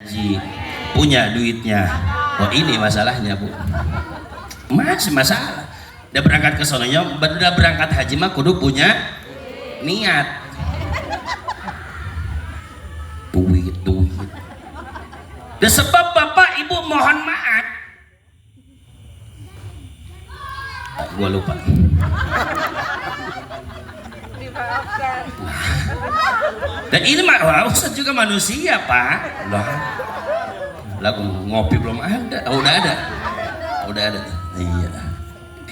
haji punya duitnya. Oh ini masalahnya bu, masih masalah. Udah berangkat ke sononya, udah berangkat haji mah kudu punya niat. Duit. Dan sebab bapak ibu mohon maaf, gua lupa. Dan ini mah Ustaz juga manusia pak. Lagu ngopi belum ada. Udah ada. Iya.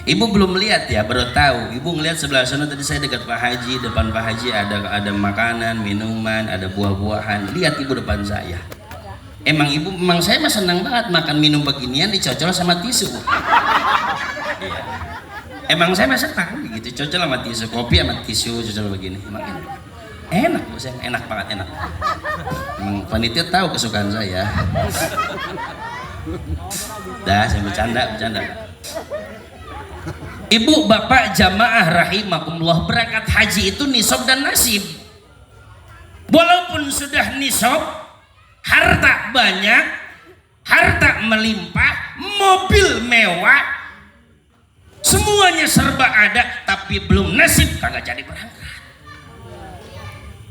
Ibu belum lihat ya, baru tahu. Ibu ngelihat sebelah sana tadi saya dekat Pak Haji, depan Pak Haji ada makanan, minuman, ada buah-buahan. Lihat ibu depan saya. Emang saya mah senang banget makan minum beginian dicocol sama tisu. Iya. Emang saya mah senang gitu, cocol sama tisu, kopi sama tisu cocol begini. Emang enak bu, saya enak banget, enak. Emang panitia tahu kesukaan saya. Dah, saya bercanda. Ibu bapak jamaah rahimakumullah, berangkat haji itu nisab dan nasib. Walaupun sudah nisab, harta banyak, harta melimpah, mobil mewah, semuanya serba ada, tapi belum nasib, kagak jadi berangkat.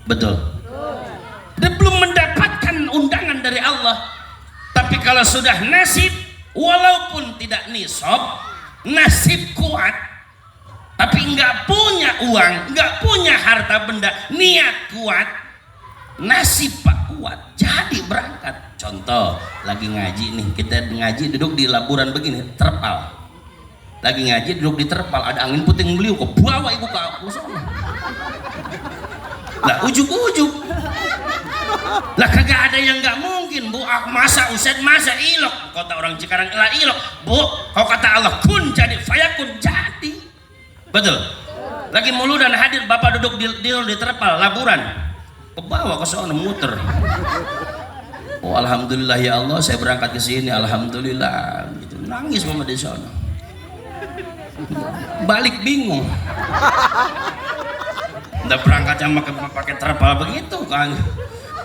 Betul. Dan belum mendapatkan undangan dari Allah. Tapi kalau sudah nasib, walaupun tidak nisab, nasib kuat, tapi nggak punya uang, nggak punya harta benda, niat kuat, nasib pak kuat, jadi berangkat. Contoh, lagi ngaji nih, kita ngaji duduk di laburan begini, terpal. Lagi ngaji duduk di terpal, ada angin puting beliung, kok bawa ibu ke aku sana. Lah ujuk-ujuk. Lah kagak ada yang nggak mungkin bu. Masa Ustaz, masa ilok, kata orang Cikarang lah ilok bu. Kau kata Allah kun jadi fayakun jadi. Betul. Lagi mulu dan hadir bapak duduk di terpal laburan, kebawa ke sana muter. Oh alhamdulillah ya Allah, saya berangkat ke sini, alhamdulillah. Gitu. Nangis mama di sana. Balik bingung. Udah berangkat sama pakai terpal begitu kan.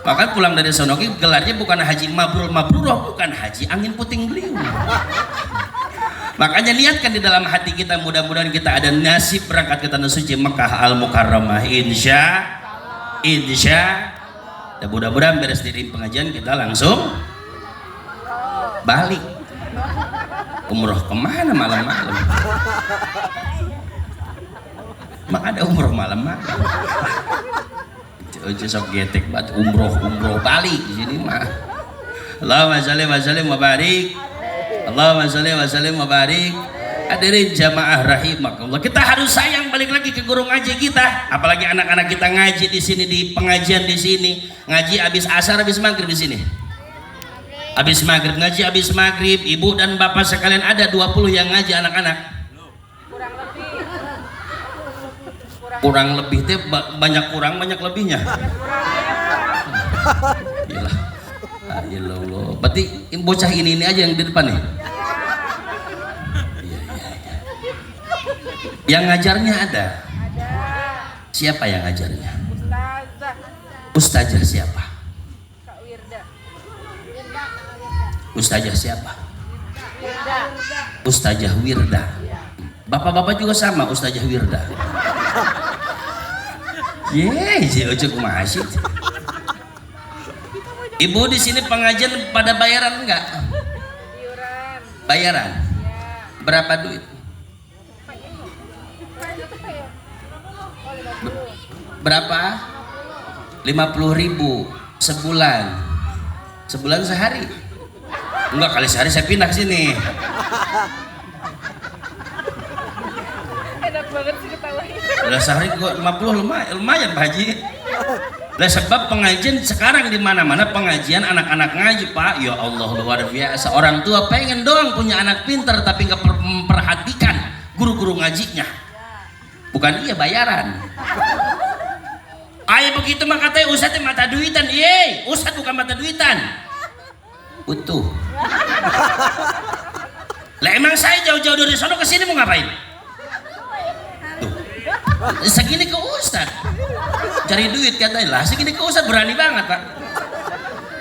Maka pulang dari sonoki gelarnya bukan haji mabruroh, bukan haji angin puting beliung. Makanya niatkan di dalam hati kita, mudah-mudahan kita ada nasib berangkat ke tanah suci Mekah Al Mukarramah, insya. Dan mudah-mudahan beres diri pengajian kita langsung balik. Umroh kemana malam-malam? Mak ada umroh malam-malam. Sok getek banget umroh balik di sini mah. Allahumma sholli wa sallim wa barik. Allahumma sholli wa sallim wa barik. Hadirin jamaah rahimakumullah. Kita harus sayang, balik lagi ke guru ngaji kita. Apalagi anak-anak kita ngaji di sini, di pengajian di sini. Ngaji habis asar, habis maghrib di sini. Habis maghrib ngaji, habis maghrib. Ibu dan bapak sekalian ada 20 yang ngaji anak-anak. Kurang lebih teh banyak kurang banyak lebihnya. Iyalah. Allah. Berarti bocah ini aja yang di depan nih. Iya. Yang ngajarnya ada. Siapa yang ngajarnya? Ustazah siapa? Ustazah siapa? Ustazah Wirda. Bapak-bapak juga sama, Ustazah Wirda. Si ojek masih. Ibu di sini pengajian pada bayaran enggak? Bayaran. Berapa duit? Berapa? 50.000 sebulan. Sebulan sehari? Enggak, kali sehari saya pindah ke sini. Enak banget sih ketawanya. Udah sehari gua 50 lumayan Pak Haji. Lah sebab pengajian sekarang di mana-mana pengajian anak-anak ngaji Pak. Ya Allah luar biasa. Orang tua pengen doang punya anak pintar tapi nggak memperhatikan guru-guru ngajinya. Bukan iya bayaran. Ayo begitu mah katanya Ustadz mata duitan. Yeay, Ustadz bukan mata duitan. Utuh. Lah emang saya jauh-jauh dari sono ke sini mau ngapain? Tuh. Segini ke Ustadz cari duit katanya lah, segini ke Ustadz berani banget Pak.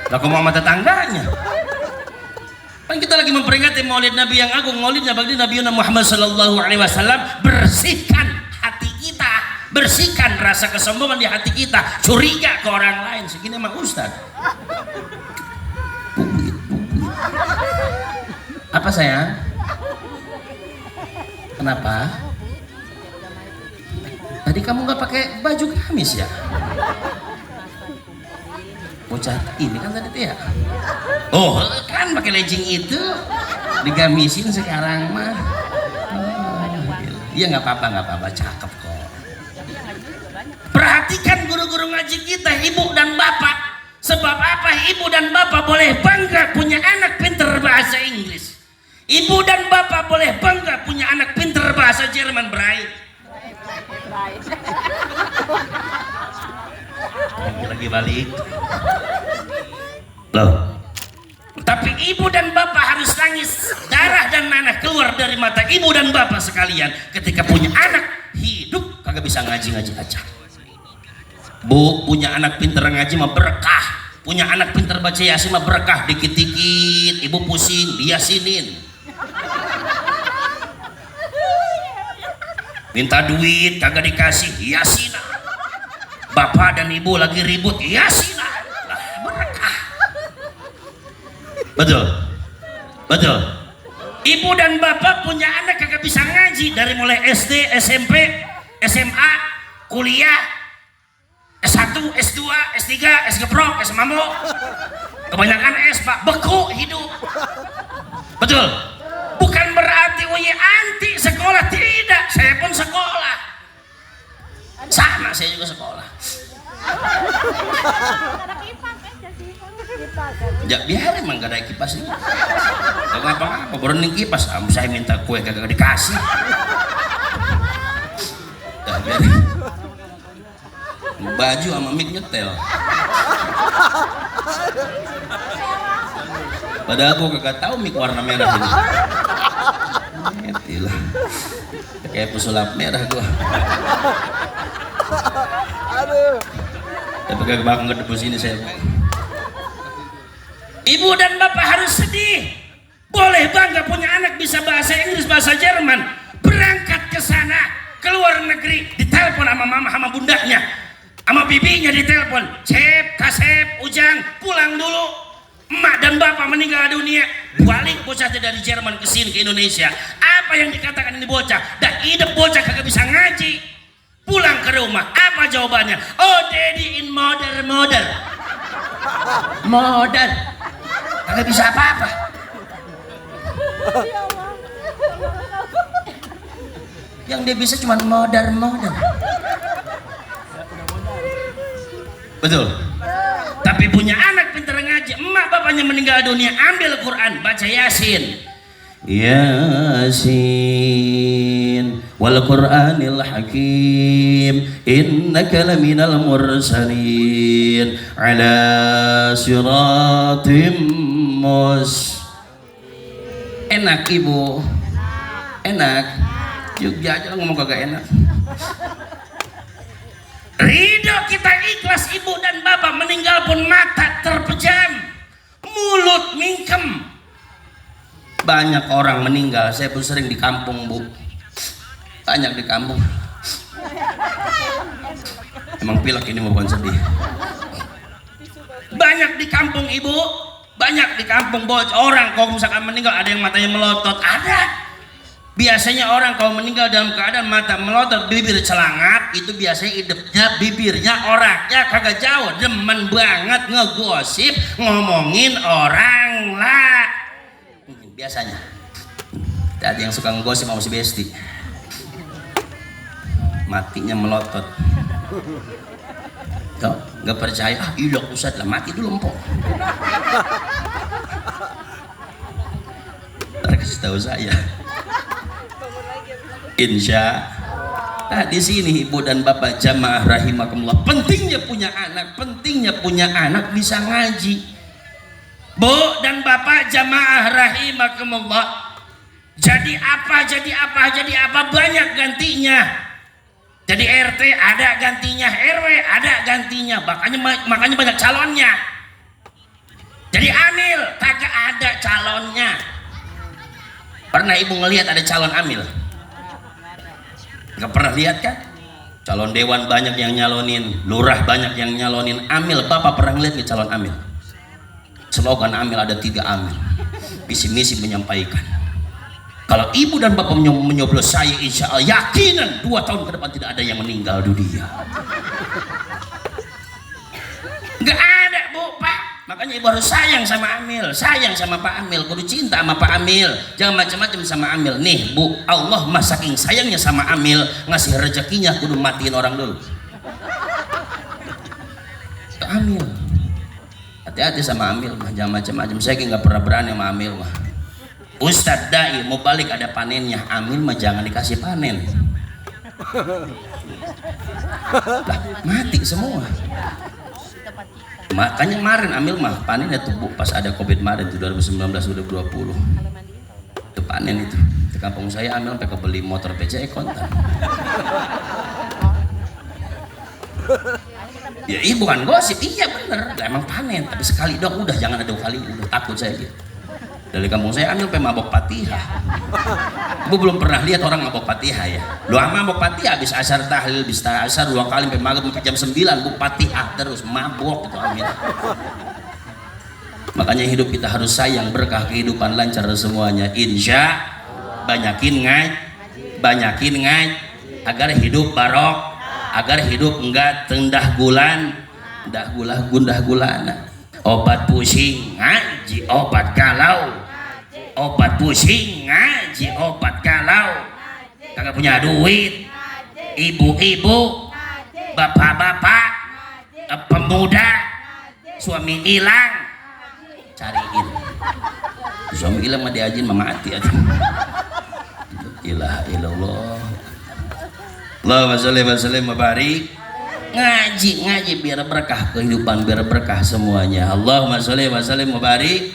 Lah kok mau sama tetangganya? Kan kita lagi memperingati Maulid Nabi yang agung, Maulidnya bagi Nabi Muhammad sallallahu alaihi wasallam. Bersihkan hati kita, bersihkan rasa kesombongan di hati kita, curiga ke orang lain. Segini emang Ustaz. Bubuit. Apa sayang? Kenapa? Tadi kamu nggak pakai baju gamis ya? Bocah ini kan tadi tuh ya. Oh kan pakai legging itu digamisin sekarang mah. Iya nggak apa-apa, cakep kok. Perhatikan guru-guru ngaji kita, ibu dan bapak. Sebab apa? Ibu dan bapak boleh bangga punya anak pinter bahasa Inggris. Ibu dan bapak boleh bangga punya anak pinter bahasa Jerman. Lagi balik loh. Tapi ibu dan bapak harus nangis, darah dan nanah keluar dari mata ibu dan bapak sekalian ketika punya anak hidup kagak bisa ngaji aja. Bu, punya anak pinter ngaji mah berkah, punya anak pinter baca yasin mah berkah. Dikit-dikit ibu pusing diyasinin, minta duit kagak dikasih, yasina. Bapak dan ibu lagi ribut, yasina. Berkah. Betul. Ibu dan bapak punya anak kagak bisa ngaji dari mulai SD, SMP, SMA, kuliah, S1, S2, S3, S geprok, S mamo. Kebanyakan S pak, beku hidup. Betul. Bukan berarti anti sekolah, tidak. Saya pun sekolah. Sama saya juga sekolah. Ya biar emang gak ada kipas ini. Gak apa-apa, berunding kipas. Saya minta kue kagak dikasih. Ya biar. Baju sama mic nyetel. Padahal gue kagak tahu mic warna merah ini. Itulah. Kayak pesulap merah gue. Aduh. Tapi kagak bakal ngedebus ini saya. Ibu dan bapak harus sedih. Boleh bangga punya anak bisa bahasa Inggris, bahasa Jerman. Berangkat ke sana, ke luar negeri, ditelepon sama mama, sama bundanya, sama bibinya ditelepon. Cep, Kasep, Ujang, pulang dulu. Emak dan bapak meninggal dunia. Balik bocah dari Jerman ke sini ke Indonesia. Apa yang dikatakan ini bocah? Dah hidup bocah kagak bisa ngaji. Pulang ke rumah, apa jawabannya? Oh, daddy in modern. Kagak bisa apa-apa. Yang dia bisa cuma modern. Betul. Tapi punya anak pintar ngaji, emak bapaknya meninggal dunia, ambil Quran, baca Yasin. Yasin wal Qur'anil Hakim innaka laminal mursalin ala siratim enak ibu, enak. Jogja aja ngomong kagak enak. Ridho kita ikhlas ibu dan bapak meninggal pun mata terpejam, mulut mingkem. Banyak orang meninggal, saya pun sering di kampung bu, banyak di kampung. Emang pilek ini bukan sedih. Banyak di kampung ibu, banyak di kampung bocah orang kalau misalkan meninggal ada yang matanya melotot, ada. Biasanya orang kalau meninggal dalam keadaan mata melotot, bibir celangat, itu biasanya hidupnya bibirnya orangnya kagak jauh, demen banget ngegosip, ngomongin orang lah. Biasanya ada yang suka ngegosip sama si Besti, matinya melotot. Kau nggak percaya? Iya Ustaz lah, mati dulu empok. Kasih tahu saya. Insya nah di sini ibu dan bapak jamaah rahimakumullah, pentingnya punya anak bisa ngaji. Bu dan bapak jamaah rahimakumullah, jadi apa banyak gantinya. Jadi RT ada gantinya, RW ada gantinya, makanya banyak calonnya. Jadi amil kagak ada calonnya. Pernah ibu ngelihat ada calon amil? Nggak pernah lihat kan? Calon dewan banyak yang nyalonin, lurah banyak yang nyalonin, amil bapak pernah ngeliat nggak calon amil? Slogan amil ada 3 amil, visi misi menyampaikan. Kalau ibu dan bapak menyoblos saya, insya Allah yakinan 2 tahun ke depan tidak ada yang meninggal dunia. Nggak ada bu pak. Makanya ibu harus sayang sama amil, sayang sama Pak Amil, kudu cinta sama Pak Amil, jangan macam-macam sama amil. Nih bu, Allah mah saking sayangnya sama amil, ngasih rezekinya kudu matiin orang dulu. Amil, hati-hati sama amil mah, jangan macam-macam. Saya nggak pernah berani sama amil mah. Ustadz dai mau balik ada panennya, amil mah jangan dikasih panen. Lah mati semua. Makanya kemarin amil mah panen itu bu, pas ada covid kemarin itu 2019 2020 itu panen itu di kampung saya. Amil sampai kebeli motor PCE kontan. Ya iya bukan gosip, iya bener emang panen, tapi sekali dong udah, jangan ada kali, udah takut saya gitu. Dari kampung saya amil sampai mabok Fatihah. Ibu belum pernah lihat orang mabok Fatihah ya? Lu mabok Fatihah habis asar tahlil, habis asar 2 kali sampai maghrib sampai jam 9 bu Fatihah terus mabok itu amil. Makanya hidup kita harus sayang, berkah kehidupan lancar semuanya. Insya banyakin ngaji agar hidup barok, agar hidup enggak tendah gulan, gundah gulana. Obat pusing ngaji, obat galau, obat pusing ngaji, obat galau. Kagak punya duit, ibu-ibu, bapak-bapak, pemuda, suami hilang, cariin. Suami hilang mah diajin mah mati aja. Ilaha illallah. Allahumma sholli wa sallim wa barik. Ngaji biar berkah kehidupan, biar berkah semuanya. Allahumma sholli wa sallim wa barik.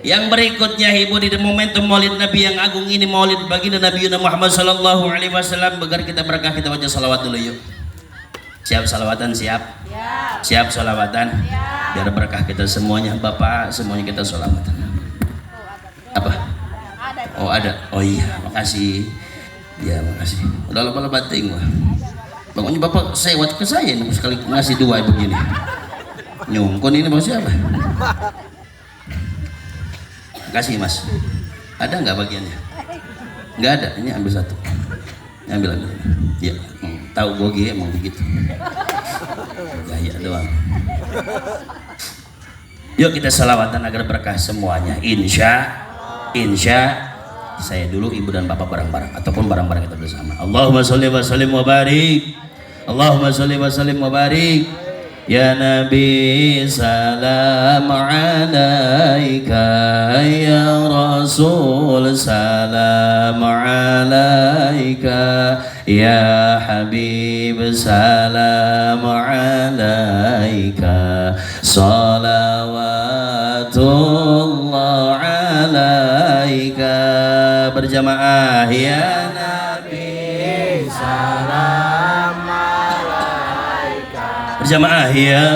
Yang berikutnya ibu, di momentum maulid Nabi yang agung ini, maulid baginda Nabi Muhammad sallallahu alaihi wasallam, agar kita berkah, kita baca salawat dulu yuk. Siap salawatan? Siap salawatan? Biar berkah kita semuanya. Bapak semuanya kita salawatan. Apa? Oh ada. Oh iya, makasih. Ya makasih. Udah lupa bating wah. Pokoknya bapak sewat ke saya nih, sekali ngasih 2 begini. Nyungkun ini mau siapa? Kasih mas. Ada nggak bagiannya? Nggak ada. Ini ambil 1. Ambil. Ya. Tahu gogi emang begitu. Gaya doang. Yuk kita salawatan agar berkah semuanya. Insya saya dulu, ibu dan bapak bareng-bareng ataupun bareng-bareng kita bersama. Allahumma sholli wa sallim wa barik. Allahumma sholli wa sallim wa barik. Ya Nabi salam alaika, ya Rasul salam alaika, ya Habib salam alaika, salawatullah alaika. Berjamaah ya Nabi salam alaika, berjamaah ya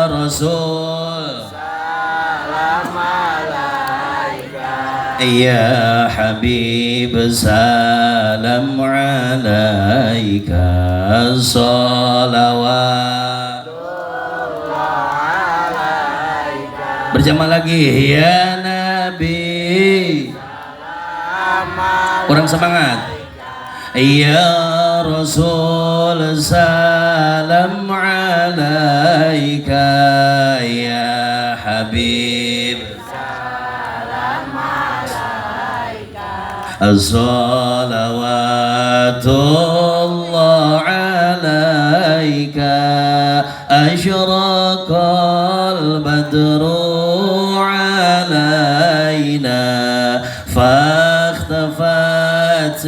Rasul salam alaika, ya Habib salam alaika, salawatullah alaika. Berjamaah lagi ya Nabi. Kurang semangat. Ya Rasul salam alaika, ya Habib salam alaika, as-salawatullah alaika, asyraqal badru alaina, فاختفت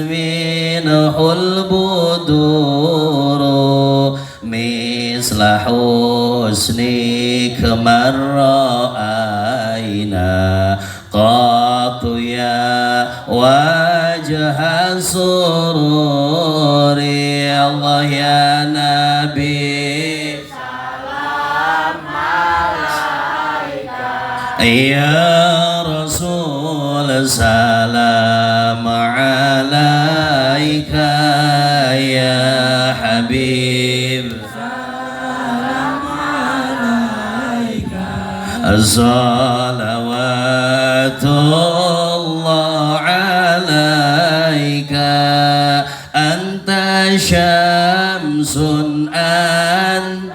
منه البدور مثل حسنك من رأينا قط يا وجه السرور. الله يا نبي Ya Rasul salam alaika ya Habib salam alaika salawatullah alaika anta syamsun anta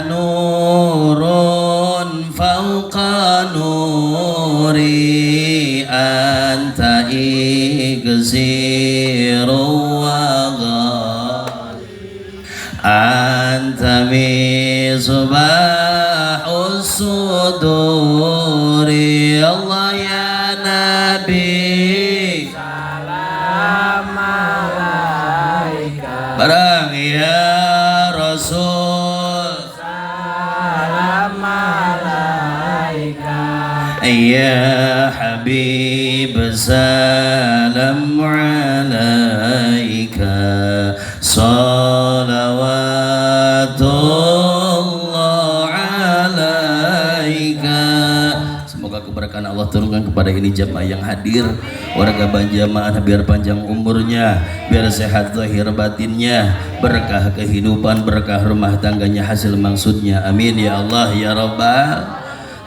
nurun fawqa nuri anta ighziru wa ghali anta misbahus suduri Allah ya Nabi salam alaika barang ya Rasul salam alaika ya Habib salam alaika salawatullah alaika. Semoga keberkahan Allah turunkan kepada ini jamaah yang hadir, warga banjamaah biar panjang umurnya, biar sehat zahir batinnya, berkah kehidupan, berkah rumah tangganya, hasil maksudnya. Amin ya Allah ya Rabbal,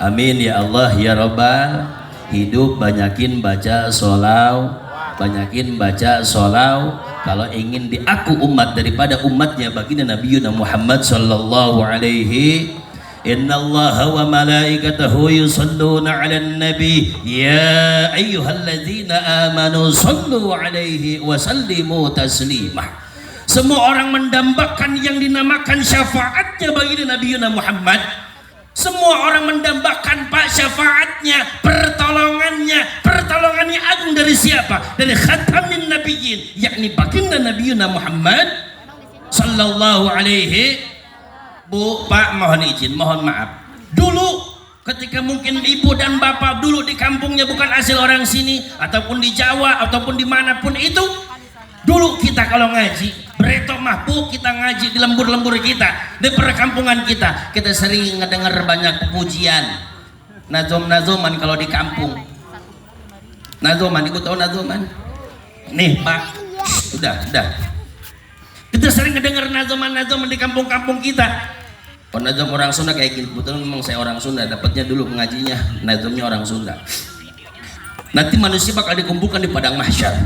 amin ya Allah ya Rabbal. Hidup banyakin baca sholawat, banyakin baca sholawat. Kalau ingin diaku umat daripada umatnya baginda Nabi Muhammad sallallahu alaihi. Innallaha wa malaikatahu yusalluna 'alan nabi ya ayyuhalladzina amanu sallu 'alaihi wa sallimu taslima. Semua orang mendambakan yang dinamakan syafaatnya baginda Nabi Muhammad. Semua orang mendambakan Pak syafaatnya, pertolongannya agung dari siapa? Dari khatamin nabiyyin, yakni baginda Nabi Muhammad sallallahu alaihi. Bu, Pak, mohon izin, mohon maaf. Dulu ketika mungkin ibu dan bapak dulu di kampungnya bukan asal orang sini, ataupun di Jawa, ataupun dimanapun itu, dulu kita kalau ngaji, beretok mahbu kita ngaji di lembur-lembur kita, di perkampungan kita sering ngedengar banyak pujian, nazom-nazoman kalau di kampung. Nazoman, ibu tahu nazoman? Nih Pak, udah. Kita sering ngedengar nazoman-nazoman di kampung-kampung kita. Oh, nazom orang Sunda kayak gitu, betul memang saya orang Sunda, dapatnya dulu ngajinya nazomnya orang Sunda. Nanti manusia bakal dikumpulkan di padang mahsyar.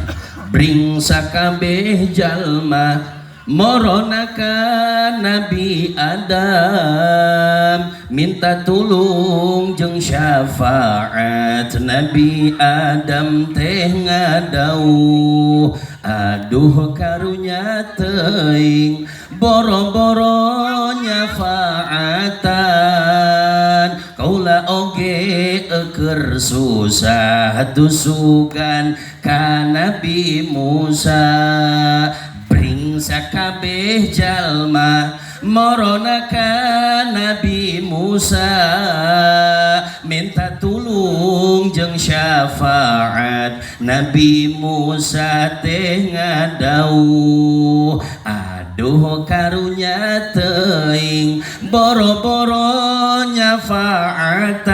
Bring sakabeh jalma moronaka Nabi Adam, minta tulung jeung syafaat Nabi Adam teh ngadauh. Aduh karunya teuing boro-boro nyafaatan, kaula oge keur susah tusukan ka Nabi Musa. Bring sakabeh jalma morona ka Nabi Musa, minta tulung jeung syafaat Nabi Musa teh ngadauh. Aduh karunya teuing boro-boro nyafaatan,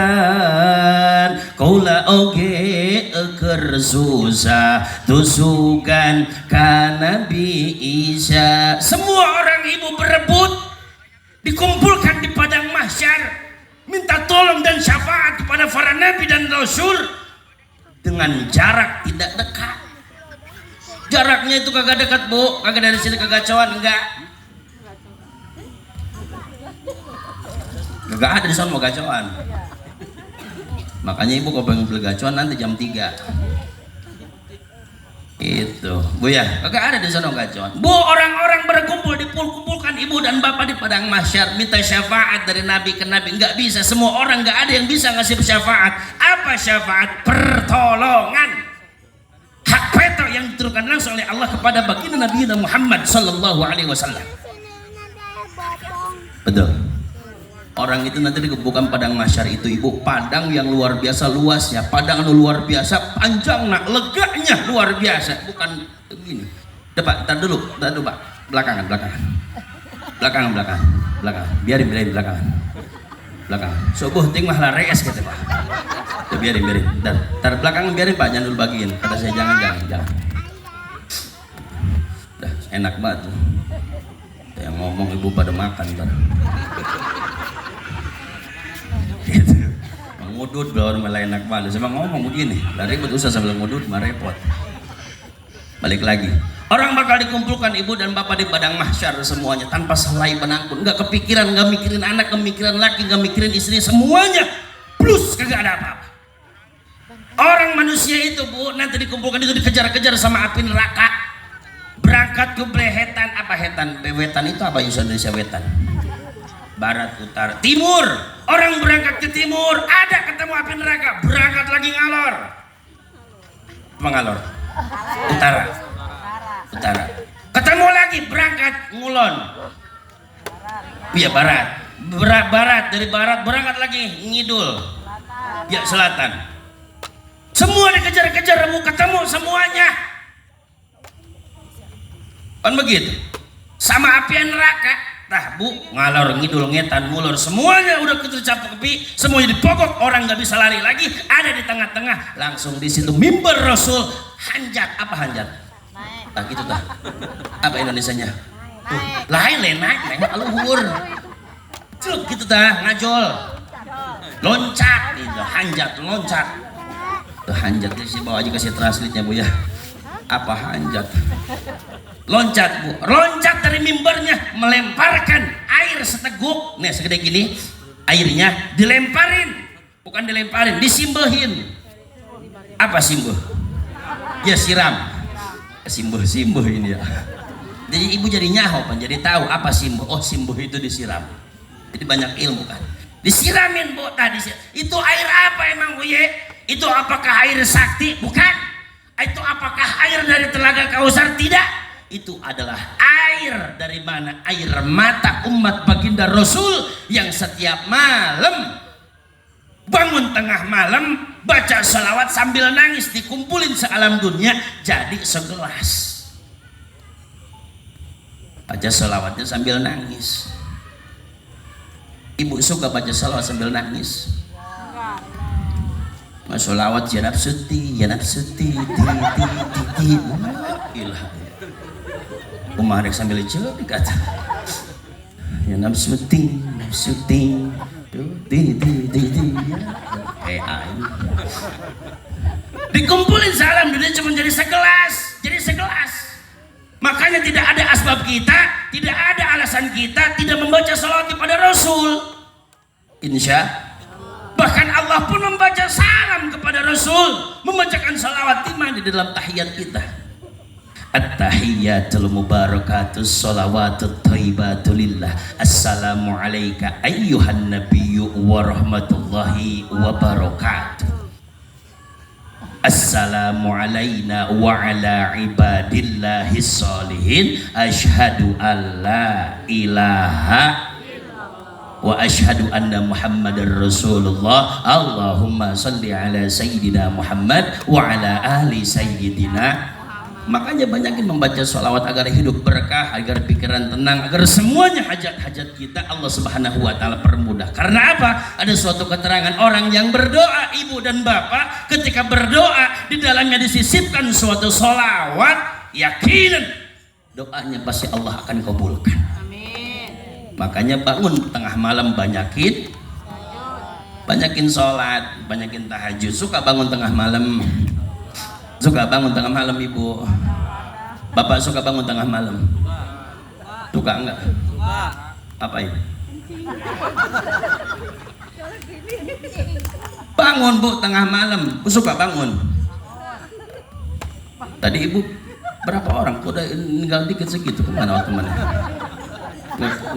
kaula oge keur susah tusukan ka Nabi Isa. Semua orang ibu berebut dikumpulkan di padang mahsyar, minta tolong dan syafaat kepada para nabi dan rasul dengan jarak tidak dekat. Jaraknya itu kagak dekat, Bu, kagak dari sini ke Gacoan, enggak ada di sana mau Gacoan. Makanya ibu kalau pengen beli Gacoan nanti jam 3 itu, Bu ya, kagak ada di sana Gacoan. Bu, orang-orang berkumpul dikumpulkan ibu dan bapak di padang mahsyar, minta syafaat dari nabi ke nabi. Enggak bisa, semua orang enggak ada yang bisa ngasih syafaat. Apa syafaat? Pertolongan, hak veto yang diturunkan langsung oleh Allah kepada baginda Nabi Muhammad sallallahu alaihi wasallam. Betul. Orang itu nanti dikumpulkan padang mahsyar itu, ibu, padang yang luar biasa luasnya, padang luar biasa panjang, nak leganya luar biasa, bukan begini. Pak, tar dulu Pak, belakangan, biarin belakangan. belakang. Subuh ting mah lares gitu Pak. Ya, biarin. Tar belakang biarin Pak, jangan dulu bagiin. Kata saya jangan. Dah enak banget tuh. Yang ngomong ibu pada makan kan. Gitu. Ngudut belum malah enak banget. Sama ngomong begini, lari usah sambil ngudut mah repot. Balik lagi. Orang bakal dikumpulkan ibu dan bapak di padang mahsyar semuanya tanpa selai benang pun. Enggak kepikiran, enggak mikirin anak, enggak mikirin laki, enggak mikirin istri, semuanya plus kagak ada apa-apa. Orang manusia itu Bu nanti dikumpulkan itu dikejar-kejar sama api neraka. Berangkat ke blehetan apa hetan? Wetan itu apa bahasa Indonesia wetan? Barat, utara, timur. Orang berangkat ke timur, ada ketemu api neraka, berangkat lagi ngalor. Apa ngalor? Utara. Ketemu lagi berangkat ngulon. Iya barat. Barat dari barat berangkat lagi ngidul. Ya selatan. Semua dikejar-kejar ketemu semuanya. Kan begitu. Sama api neraka. Tah Bu, ngalor ngidul ngetan mulur semuanya udah ketercapai api, semuanya dipokok, orang nggak bisa lari lagi, ada di tengah-tengah, langsung di situ mimbar Rasul hanjat. Apa hanjat? Nah gitu tah. Apa Indonesianya? Tuh, lain naik aluhur. Celuk gitu tah, ngajol. Loncat gitu, hanjat, loncat. Tuh hanjat sih bawa aja kasih translate-nya Bu ya. Apa hanjat? Loncat Bu, loncat dari mimbarnya, melemparkan air seteguk, nih segede gini, airnya dilemparin, bukan dilemparin, disimbuhin. Apa simbuh? Ya siram, simbuh ini ya. Jadi ibu jadi nyaho kan, jadi tahu apa simbuh. Oh simbuh itu disiram. Jadi banyak ilmu kan. Disiramin Bu tadi. Itu air apa emang Bu ye? Itu apakah air sakti? Bukan. Itu apakah air dari telaga Kausar? Tidak. Itu adalah air dari mana? Air mata umat baginda Rasul yang setiap malam bangun tengah malam baca salawat sambil nangis, dikumpulin sealam dunia jadi segelas. Baca salawatnya sambil nangis. Ibu suka baca salawat sambil nangis? Salawat ya nafsuti ti ilah. Umarek sambil cek kata ya nafsuti dikumpulin salam dunia cuma jadi segelas. Makanya tidak ada asbab kita, tidak ada alasan kita tidak membaca salawat kepada Rasul. Bahkan Allah pun membaca salam kepada Rasul, membacakan salawat di dalam tahiyat kita. At-tahiyyatul mubarakatus sholawatut thayyibatu lillah. Assalamu alayka ayyuhan nabiyyu wa rahmatullahi wa barakatuh. Assalamu alayna wa ala ibadillahi sholihin. Ashhadu an la ilaha wa ashhadu anna muhammadar rasulullah. Allahumma salli ala sayyidina Muhammad wa ala ahli sayyidina. Makanya banyakin membaca sholawat agar hidup berkah, agar pikiran tenang, agar semuanya hajat-hajat kita Allah Subhanahu wa taala permudah. Karena apa? Ada suatu keterangan orang yang berdoa, ibu dan bapak, ketika berdoa di dalamnya disisipkan suatu sholawat, yakinan doanya pasti Allah akan kabulkan. Amin. Makanya bangun tengah malam banyakin sholat, banyakin tahajud. Suka bangun tengah malam? Suka bangun tengah malam ibu? Bapak suka bangun tengah malam? Suka enggak? Apa ini? Bangun Bu tengah malam, suka bangun. Tadi ibu berapa orang? Udah tinggal dikit segitu, kemana waktu mana?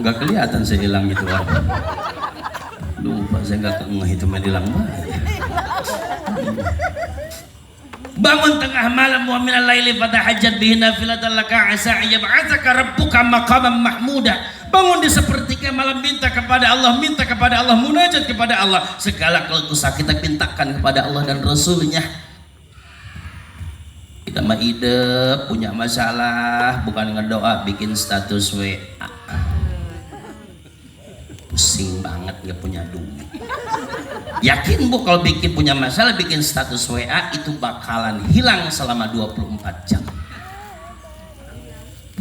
Nggak kelihatan saya hilang gitu orang. Lupa saya nggak ngehitungnya hilang banget. Bangun tengah malam wa minal laili fatahajjat bihi nafilatan laka asa ayyab'atsaka rabbuka maqaman mahmuda. Bangun di sepertiga malam, minta kepada Allah, munajat kepada Allah. Segala keluh kesah kita mintakan kepada Allah dan Rasulnya. Kita mah ide punya masalah bukan ngedoa bikin status WA. pusing banget nggak punya duit. Yakin Bu kalau bikin punya masalah bikin status WA itu bakalan hilang selama 24 jam.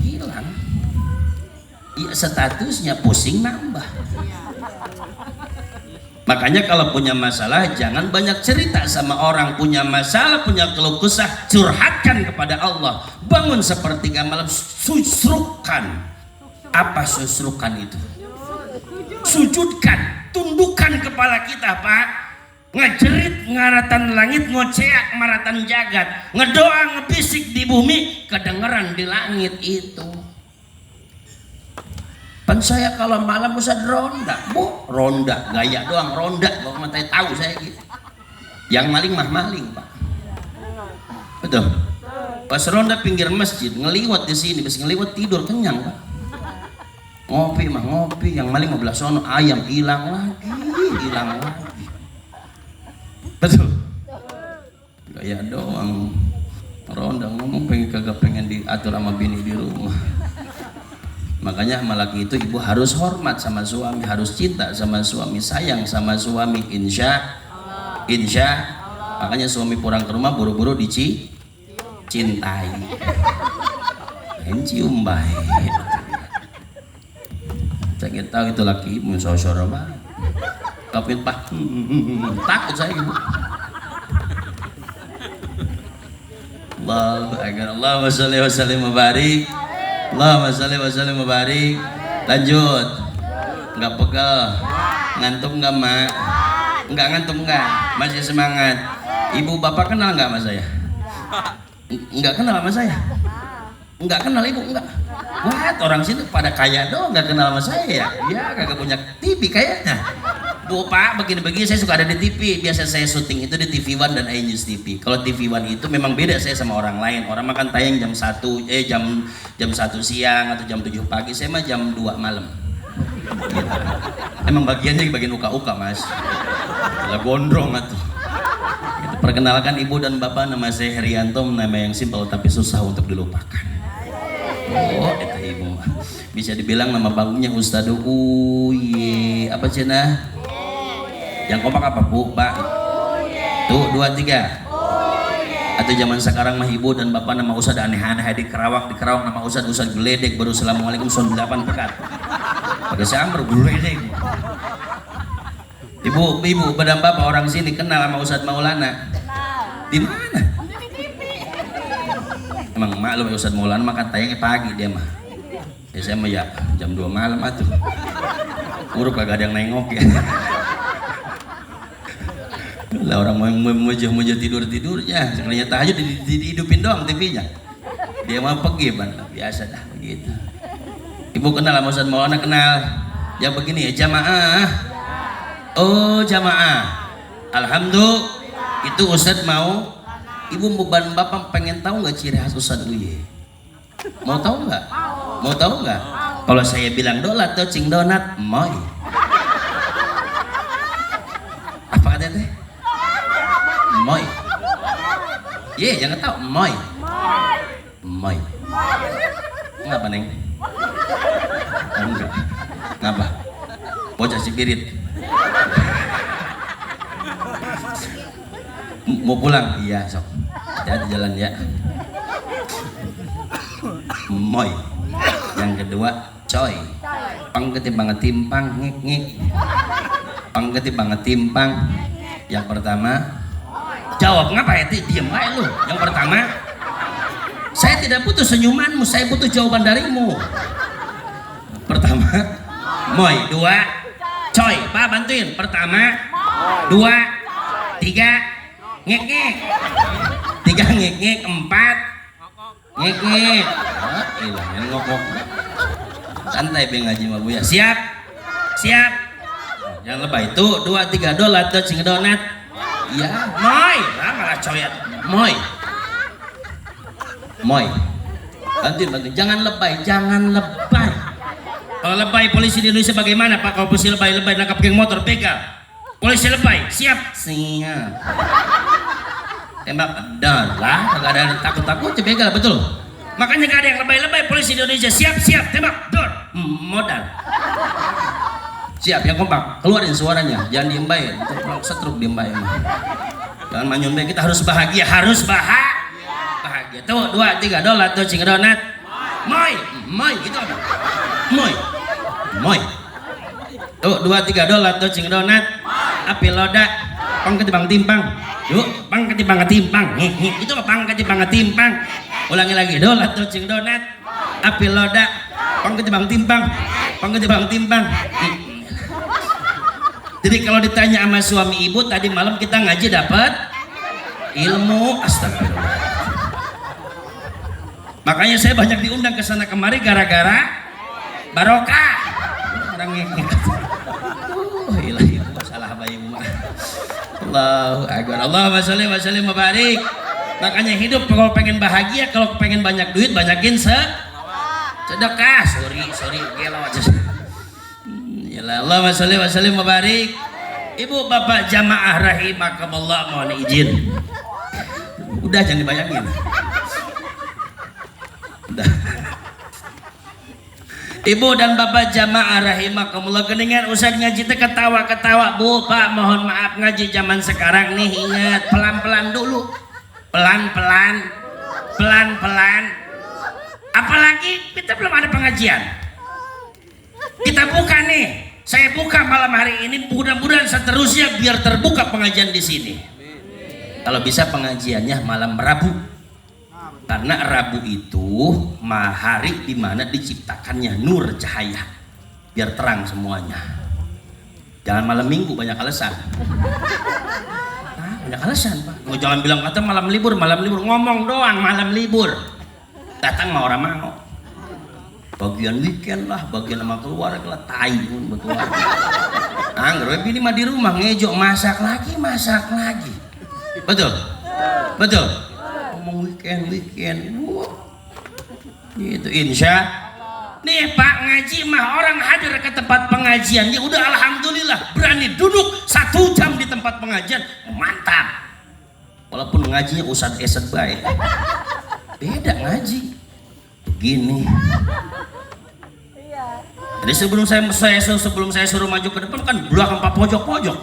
Hilang. Ya statusnya pusing nambah. Makanya kalau punya masalah jangan banyak cerita sama orang. Punya masalah, punya keluh kesah, curhatkan kepada Allah. Bangun sepertiga malam, susrukan. Apa susrukan itu? Sujudkan, tundukkan kepala kita Pak. Ngejerit ngaratan langit, ngoceak maratan jagat, ngedoa ngebisik di bumi, kedengeran di langit itu. Kan saya kalau malam usah ronda, Bu, ronda, gaya doang ronda, kok matanya tahu saya gitu. Yang maling mah maling Pak, betul. Pas ronda pinggir masjid, ngeliwat di sini, bisa ngeliwat tidur kenyang Pak. Ngopi mah ngopi, yang maling mau belah sono, ayam hilang lagi, betul. Gaya doang, ronda ngomong kagak pengen diatur sama bini di rumah. Makanya sama laki itu ibu harus hormat sama suami, harus cinta sama suami, sayang sama suami, insya. Makanya suami pulang ke rumah buru-buru cintai. Cium baik. Saya tahu itu laki ibu sosor banget. Tapi Pak, takut saya ibu. Allahumma sholli wa sallim wa barik. Allahumma sholli wa sallim wa barik. Lanjut. Enggak pegel. Ngantuk enggak, Mak? Enggak ngantuk enggak? Masih semangat. Ibu bapak kenal enggak sama saya? Enggak kenal sama saya? Enggak kenal ibu? Enggak. Wah, orang sini pada kaya doang enggak kenal sama saya ya? Ya, kagak punya TV kayaknya. Bu Pak, begini-begini saya suka ada di TV. Biasa saya syuting itu di TV One dan iNews TV. Kalau TV One itu memang beda saya sama orang lain. Orang makan tayang jam 1 siang atau jam 7 pagi. Saya mah jam 2 malam. Gitu. Emang bagiannya bagian uka-uka Mas. Gila gondrong atuh. Gitu. Perkenalkan ibu dan bapak, nama saya Herianto, nama yang simpel tapi susah untuk dilupakan. Oh, itu ibu. Bisa dibilang nama panggungnya Ustadz Uye. Apa cina? Yang kompak apa Bu, Pak? Tuh, 2, 3. Atau zaman sekarang mah ibu dan bapak nama Ustadz aneh-aneh di Kerawang nama Ustadz geledek baru assalamualaikum 8 pekat. Pakai sambar geledek. Ibu badan bapak orang sini kenal sama Ustadz Maulana? Di mana? Emang maklum ya Ustadz Maulana makan tayangnya pagi dia mah. Ya saya mah ya jam 2 malam atuh. Uruk kagak ada yang nengok ya. Lah orang mau muja tidur-tidurnya, sekalinya tahajud dihidupin doang TV-nya. Dia mau pergi biasa dah begitu. Ibu kenal sama Ustadz Maulana? Kenal. Yang begini ya jamaah. Oh jamaah. Alhamdulillah. Itu Ustadz mau. Ibu beban bapak pengen tahu nggak ciri khas Ustadz Uye? Mau tahu nggak? Mau tahu nggak? Kalau saya bilang dolat atau cing donat, moy. Apa katanya teh? Moy. Ye, jangan tahu moy. Moy. Ngapa neng? Enggak. Ngapa? Bocah cipirit. Mau pulang? Iya sok. Hati-hati jalan ya. Moy. Yang kedua coy. Panggeti banget timpang ngik. Panggeti banget timpang. Yang pertama jawab ngapa ya? Diam aja lu. Yang pertama, saya tidak butuh senyumanmu, saya butuh jawaban darimu. Pertama, moy. 2, coy. Pak bantuin. Pertama, 2, 3, ngek. 3 ngek. 4, ngek. Ilang ngok. Santai be ngaji mah Bu ya. Siap. Jangan lebay. Tuh 2, 3 dolat tuh cing donat. Iya, moy. Lah malah coyat. Moy. Bantuin. Jangan lebay. Kalau lebay polisi di Indonesia bagaimana Pak? Kalau polisi lebay nangkap geng motor begal. Polisi lebay, siap. Tembak dar lah, kagak ada takut begal betul. Makanya gak ada yang lebay polisi di Indonesia. Siap, tembak dor. Modal. Siap, yang kompak, keluarin suaranya, jangan diem bae, setruk diem bae. Jangan manyun bae, kita harus bahagia, bahagia. Tuh, 2, 3, dolat tuh cing donat. Moy, gitu apa? Moy. Tuh, 2, 3, dolat tuh cing donat. Api loda, pang ketibang timpang. Yuk, pang ketibang timpang. Itu apa pang ketibang timpang? Ulangi lagi, dolat tuh cing donat. Api loda, pang ketibang timpang. Jadi kalau ditanya sama suami ibu, tadi malam kita ngaji dapat ilmu, astagfirullah. Makanya saya banyak diundang ke sana kemari gara-gara barokah. Orang ngekek. Ilahi, salah bayi mah. Allahu akbar. Allahumma sholli wa sallim wa barik. Makanya hidup kalau pengen bahagia, kalau pengen banyak duit, banyakin sedekah. Sorry, gelo aja. Allahumma sholli wa sallim wa barik. Ibu bapak jamaah rahimakumullah, mohon izin. Udah jangan dibayangin. Udah. Ibu dan bapak jamaah rahimakumullah, geningan usah ngaji teh ketawa-ketawa. Bu, Pak, mohon maaf ngaji zaman sekarang nih, ingat pelan-pelan dulu. Pelan-pelan. Apalagi kita belum ada pengajian. Kita buka nih. Saya buka malam hari ini, mudah-mudahan seterusnya biar terbuka pengajian di sini. Kalau bisa pengajiannya malam Rabu, karena Rabu itu hari di mana diciptakannya nur cahaya, biar terang semuanya. Jangan malam Minggu, banyak alasan. Banyak alasan, Pak. Jangan bilang kata malam libur, ngomong doang malam libur. Datang mah orang mau. Bagian weekend lah, bagian sama keluarga lah, tai betul. Angger ini mah di rumah ngejo, masak lagi. Betul. Ngomong weekend. Gitu insya. Nih Pak ngaji mah orang hadir ke tempat pengajian, ya udah alhamdulillah berani duduk 1 jam di tempat pengajian, mantap. Walaupun ngajinya Ustadz Esed baik. Beda ngaji. Begini. Jadi sebelum saya suruh maju ke depan kan belakang Pak pojok.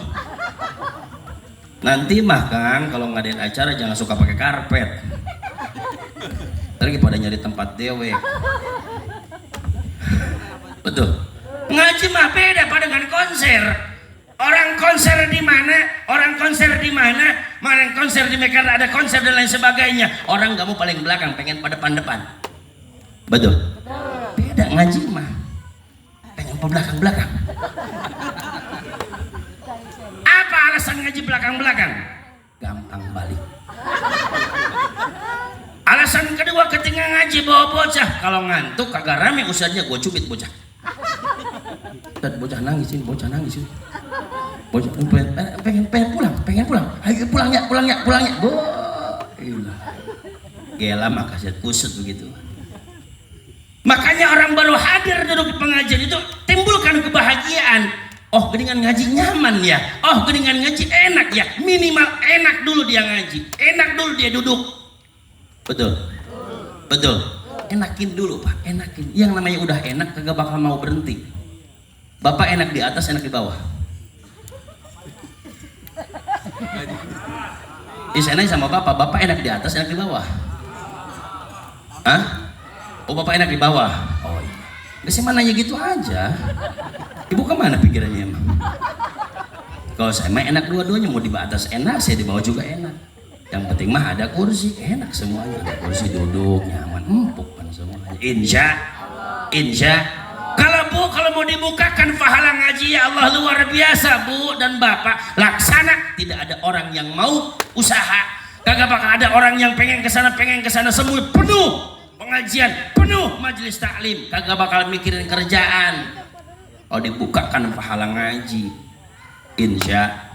Nanti mah Kang kalau ngadain acara jangan suka pakai karpet. Lagi pada nyari tempat dewek. Betul. Ngaji mah beda pada dengan konser. Orang konser di mana? Mana konser di Mekarta ada konser dan lain sebagainya. Orang nggak mau paling belakang, pengen pada depan. Betul. Beda ngaji mah. Pengen ke belakang. Apa alasan ngaji belakang? Gampang balik. Alasan kedua ketika ngaji bawa bocah, kalau ngantuk kagak rame usahanya gue cubit bocah. Dan bocah nangis ini. Bocah pengen pulang. Ayo pulangnya. Gila mah kasih kusut begitu. Makanya orang baru hadir duduk di pengajian itu timbulkan kebahagiaan. Oh, geningan ngaji nyaman ya. Oh, geningan ngaji enak ya. Minimal enak dulu dia ngaji. Enak dulu dia duduk. Betul. Enakin dulu Pak, enakin. Yang namanya udah enak kagak bakal mau berhenti. Bapak enak di atas, enak di bawah. Di sana sama bapak enak di atas, enak di bawah. Hah? Oh, bapak enak di bawah. Oh iya. Gak sih nanya gitu aja. Ibu kemana pikirannya emang? Kalau saya mah enak dua-duanya, mau di atas enak, saya di bawah juga enak. Yang penting mah ada kursi, enak semuanya. Ada kursi duduk, nyaman, empuk kan semuanya. Insya. Kalau mau dibukakan pahala ngaji ya Allah luar biasa Bu dan Bapak. Laksana, tidak ada orang yang mau usaha. Kagak bakal ada orang yang pengen kesana semua penuh. Pengajian penuh, majelis taklim, kagak bakal mikirin kerjaan. Oh, dibukakan pahala ngaji, insya.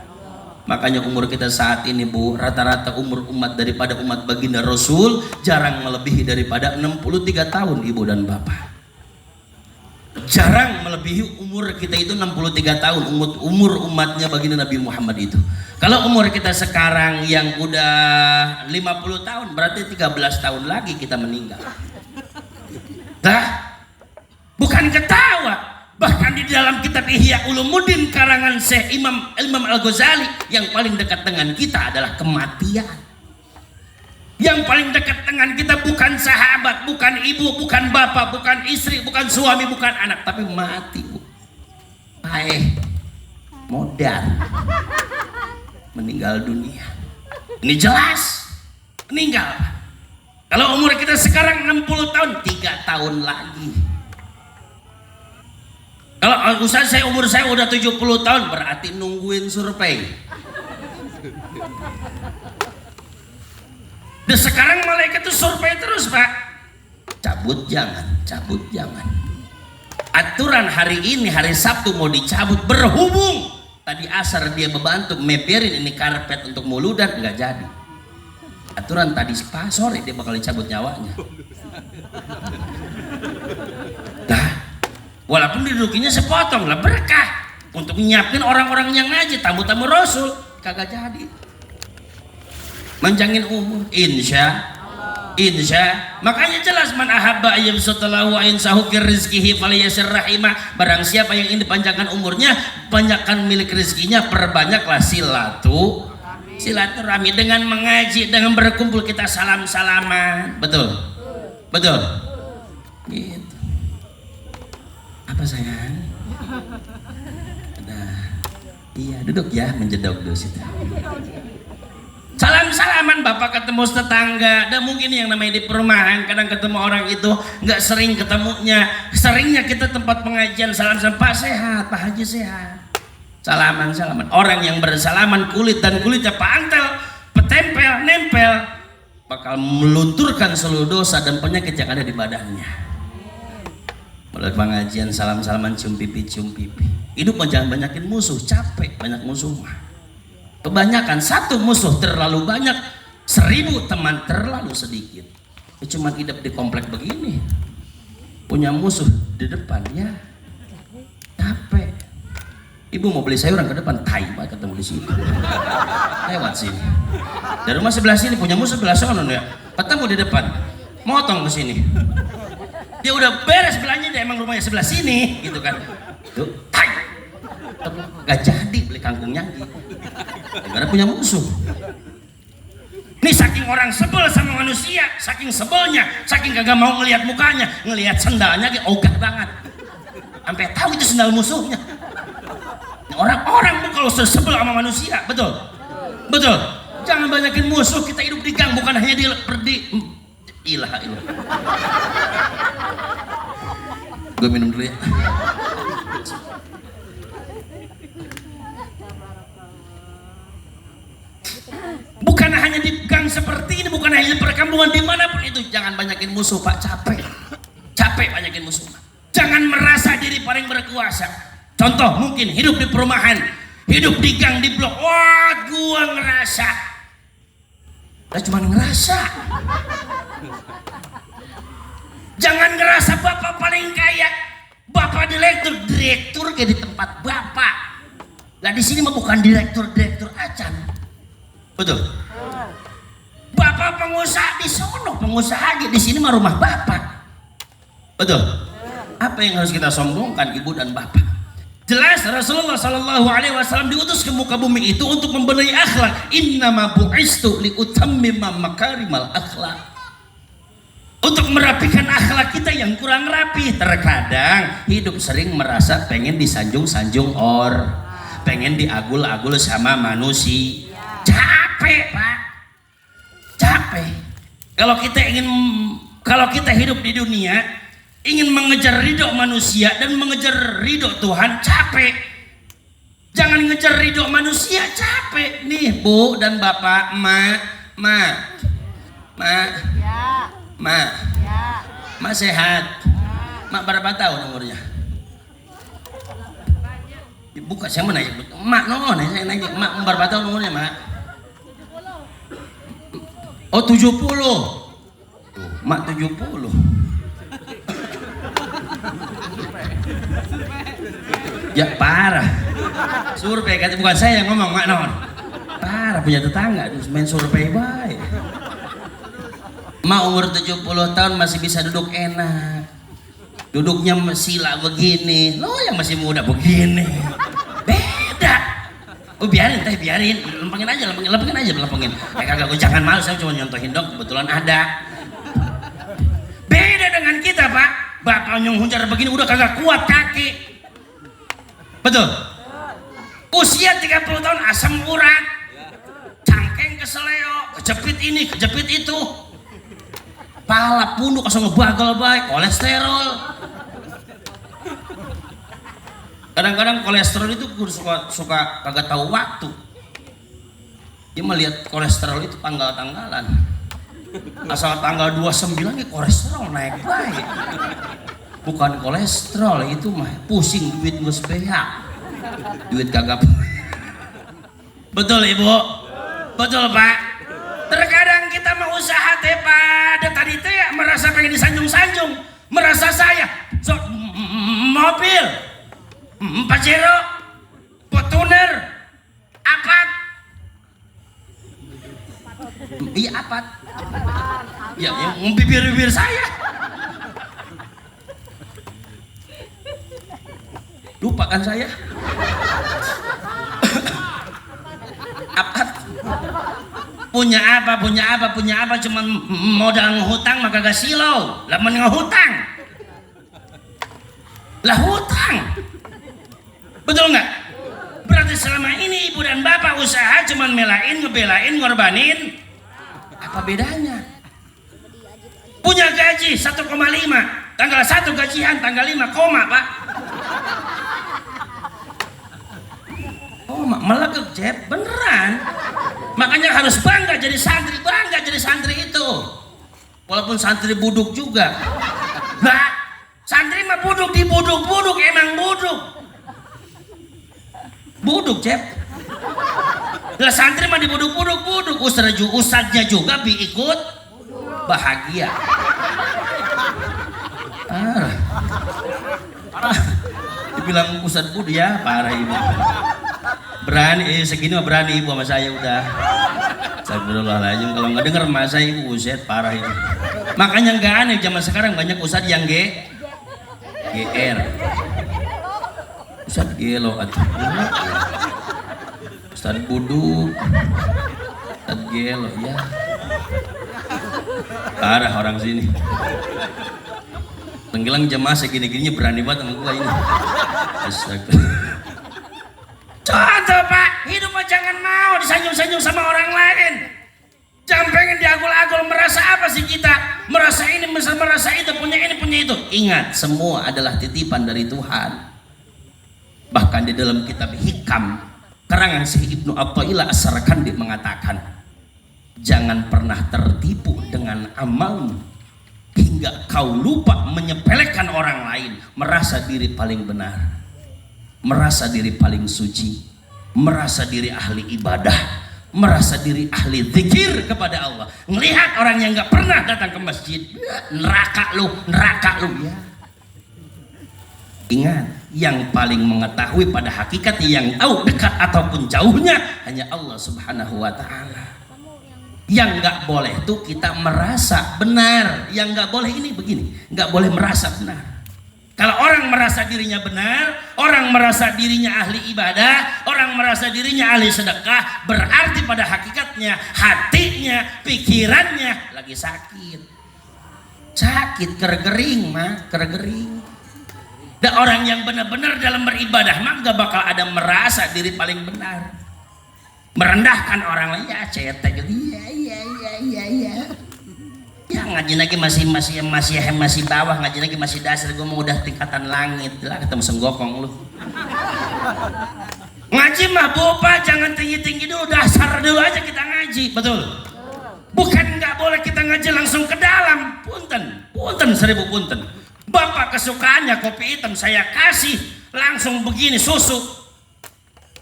Makanya umur kita saat ini Bu, rata-rata umur umat daripada umat baginda Rasul jarang melebihi daripada 63 tahun Ibu dan Bapak. Jarang melebihi umur kita itu 63 tahun, umur umatnya baginda Nabi Muhammad itu. Kalau umur kita sekarang yang udah 50 tahun berarti 13 tahun lagi kita meninggal. Bukan ketawa, Bahkan di dalam kitab Ihya Ulumuddin karangan Syekh Imam Al-Ghazali, yang paling dekat dengan kita adalah kematian. Yang paling dekat dengan kita bukan sahabat, bukan ibu, bukan bapak, bukan istri, bukan suami, bukan anak, tapi mati. Modal meninggal dunia. Ini jelas meninggal. Kalau umur kita sekarang 60 tahun, 3 tahun lagi. Kalau umur saya udah 70 tahun, berarti nungguin survei. Dan sekarang malaikat itu survei terus, Pak. Cabut jangan, cabut jangan. Aturan hari ini, hari Sabtu mau dicabut, berhubung tadi asar dia membantu meperin ini karpet untuk muludan, nggak jadi. Aturan tadi sore dia bakal dicabut nyawanya. Nah, walaupun didudukinya sepotong lah, berkah untuk nyiapin orang-orang yang ngaji, tamu-tamu Rasul, kagak jadi. Manjangin umur, insya. Makanya jelas, man ahabba ayyam satalahu wa insahu fi rizqihi falyasir rahimah. Barang siapa yang ingin dipanjangkan umurnya, banyakkan milik rezekinya, perbanyaklah silaturahmi. Dengan mengaji, dengan berkumpul kita salam-salaman. Betul gitu. Apa sayang? Iya, duduk ya, menjedok dulu situ. Salam-salaman bapak ketemu tetangga. Dan mungkin yang namanya di perumahan kadang ketemu orang itu nggak sering ketemunya. Seringnya kita tempat pengajian salam-salaman, Pak sehat, Pak Haji sehat. Salaman. Orang yang bersalaman kulit dan kulitnya pantel, petempel, nempel, bakal melunturkan seluruh dosa dan penyakit yang ada di badannya. Mulai pengajian salam-salaman, cium pipi. Hidup jangan banyakin musuh, capek banyak musuh mah. Kebanyakan satu musuh terlalu banyak, 1000 teman terlalu sedikit. Cuma hidup di komplek begini, punya musuh di depan ya capek. Ibu mau beli sayuran ke depan, tai banget ketemu di sini. Lewat sini. Dari rumah sebelah sini punya musuh sebelah sono ya. Ketemu di depan, motong ke sini. Dia udah beres belanja, dia emang rumahnya sebelah sini, gitu kan. Tuh, tai. Gak jadi beli kangkung nyanggi. Karena punya musuh. Ini saking orang sebel sama manusia, saking sebelnya, saking kagak mau ngelihat mukanya, ngelihat sendalnya kayak ogah banget. Sampai tahu itu sendal musuhnya. Orang-orang tuh kalau sebel sama manusia, betul. Jangan banyakin musuh, kita hidup di gang, bukan hanya di ilah. Gue minum dulu ya. Bukan hanya di gang seperti ini, bukan hanya di perkampungan, dimanapun itu, jangan banyakin musuh, Pak. Capek banyakin musuh. Jangan merasa diri paling berkuasa. Contoh, mungkin hidup di perumahan, hidup di gang, di blok, wah gua ngerasa. Lah cuma ngerasa. Jangan ngerasa bapak paling kaya, bapak direktur kayak di tempat bapak. Lah di sini mah bukan direktur acan. Betul. Bapak pengusaha di sono, pengusaha aja, di sini mah rumah bapak. Betul. Apa yang harus kita sombongkan, ibu dan bapak? Jelas Rasulullah Shallallahu Alaihi Wasallam diutus ke muka bumi itu untuk membenahi akhlak. Innama bu'istu liutammima makarimal akhlak. Untuk merapikan akhlak kita yang kurang rapi. Terkadang hidup sering merasa pengen disanjung-sanjung pengen diagul-agul sama manusia. Capek, Pak. Capek. Kalau kita hidup di dunia ingin mengejar ridho manusia dan mengejar ridho Tuhan, capek. Jangan ngejar ridho manusia, capek. Nih Bu dan Bapak, Ma sehat. Mak berapa tahun umurnya? Bukan, saya mau nanya. Mak saya nanya. Mak berapa tahun umurnya, Mak? Oh 70. Mak 70. Ya parah. Survei kata, bukan saya yang ngomong, Mak parah, punya tetangga main survei baik. Mak umur 70 tahun masih bisa duduk enak. duduknya sila begini, lo yang masih muda begini, beda. Oh biarin teh, biarin, lempengin aja, lempengin. Kagak, jangan malu, saya cuma nyontohin dong, kebetulan ada. Beda dengan kita pak, bapak huncar begini udah kagak kuat kaki, betul? Usia 30 tahun asam urat, cangkeng keseleo, kejepit ini, kejepit itu, pala punduk asal ngebagal baik, kolesterol. Kadang-kadang kolesterol itu suka kagak tahu waktu. Dia melihat kolesterol itu tanggal-tanggalan. Asal tanggal 29 ya kolesterol naik baik. Bukan kolesterol itu mah pusing duit ngus beak. Duit kagak. Betul ibu? Betul pak? Terkadang kita mau usaha teh pada tadi teh ya, merasa pengen disanjung-sanjung, merasa saya mobil Pajero, Fortuner, Apat. Iya Apat. Ya yang bibir-bibir saya. Lupa kan saya? Apat. Punya apa? Cuman modal ngehutang maka gak silau. Lah ngehutang. Lah hutang. Betul nggak? Berarti selama ini ibu dan bapak usaha cuman ngebelain, ngorbanin. Apa bedanya? Punya gaji 1,5, tanggal 1 gajian, tanggal 5 koma pak. Oh melegek Jeb, beneran. Makanya harus bangga jadi santri itu. Walaupun santri buduk juga. Nah, santri mah buduk dibuduk-buduk, emang buduk. Buduk Jeb. Lah santri mah dibuduk-buduk, ustadznya juga ikut bahagia. Parah. Dibilang ustadz buduk ya, parah ibu. Berani, segini mah berani ibu sama saya udah. Astagfirullahaladzim, kalau nggak denger sama saya ibu uset parah itu. Makanya nggak aneh zaman sekarang banyak ustadz yang GR. Ustadz gelo atau Ustadz buduk, Ustadz gelo ya. Parah orang sini. Tenggelam jemaah segini-gininya berani banget sama gua ini. Astagfirullah. Contoh pak, hidup mah jangan mau disanjung-sanjung sama orang lain. Jangan pengen diagul-agul, merasa apa sih kita? Merasa ini, merasa itu, punya ini, punya itu. Ingat, semua adalah titipan dari Tuhan. Bahkan di dalam kitab Hikam, karangan Syekh Ibnu Athaillah As-Sarkandi mengatakan, jangan pernah tertipu dengan amalmu hingga kau lupa menyepelekan orang lain, merasa diri paling benar, merasa diri paling suci, merasa diri ahli ibadah, merasa diri ahli zikir kepada Allah. Melihat orang yang nggak pernah datang ke masjid, neraka lu ya. Ingat, yang paling mengetahui pada hakikat, yang tahu dekat ataupun jauhnya hanya Allah Subhanahu wa Ta'ala. Yang nggak boleh tuh kita merasa benar, yang nggak boleh ini begini, nggak boleh merasa benar. Kalau orang merasa dirinya benar, orang merasa dirinya ahli ibadah, orang merasa dirinya ahli sedekah, berarti pada hakikatnya hatinya, pikirannya lagi sakit, kergering mah, kergering. Dan orang yang benar-benar dalam beribadah mah gak bakal ada merasa diri paling benar, merendahkan orang lain. Ya cetek gitu, ya ngaji lagi masih bawah, ngaji lagi masih dasar, gue mau udah tingkatan langit lah, ketemu senggokong lu. Ngaji mah bopa, jangan tinggi-tinggi dulu, dasar dulu aja kita ngaji, betul? Bukan nggak boleh kita ngaji langsung ke dalam. Punten 1000 punten. Bapak kesukaannya kopi hitam, saya kasih langsung begini susu.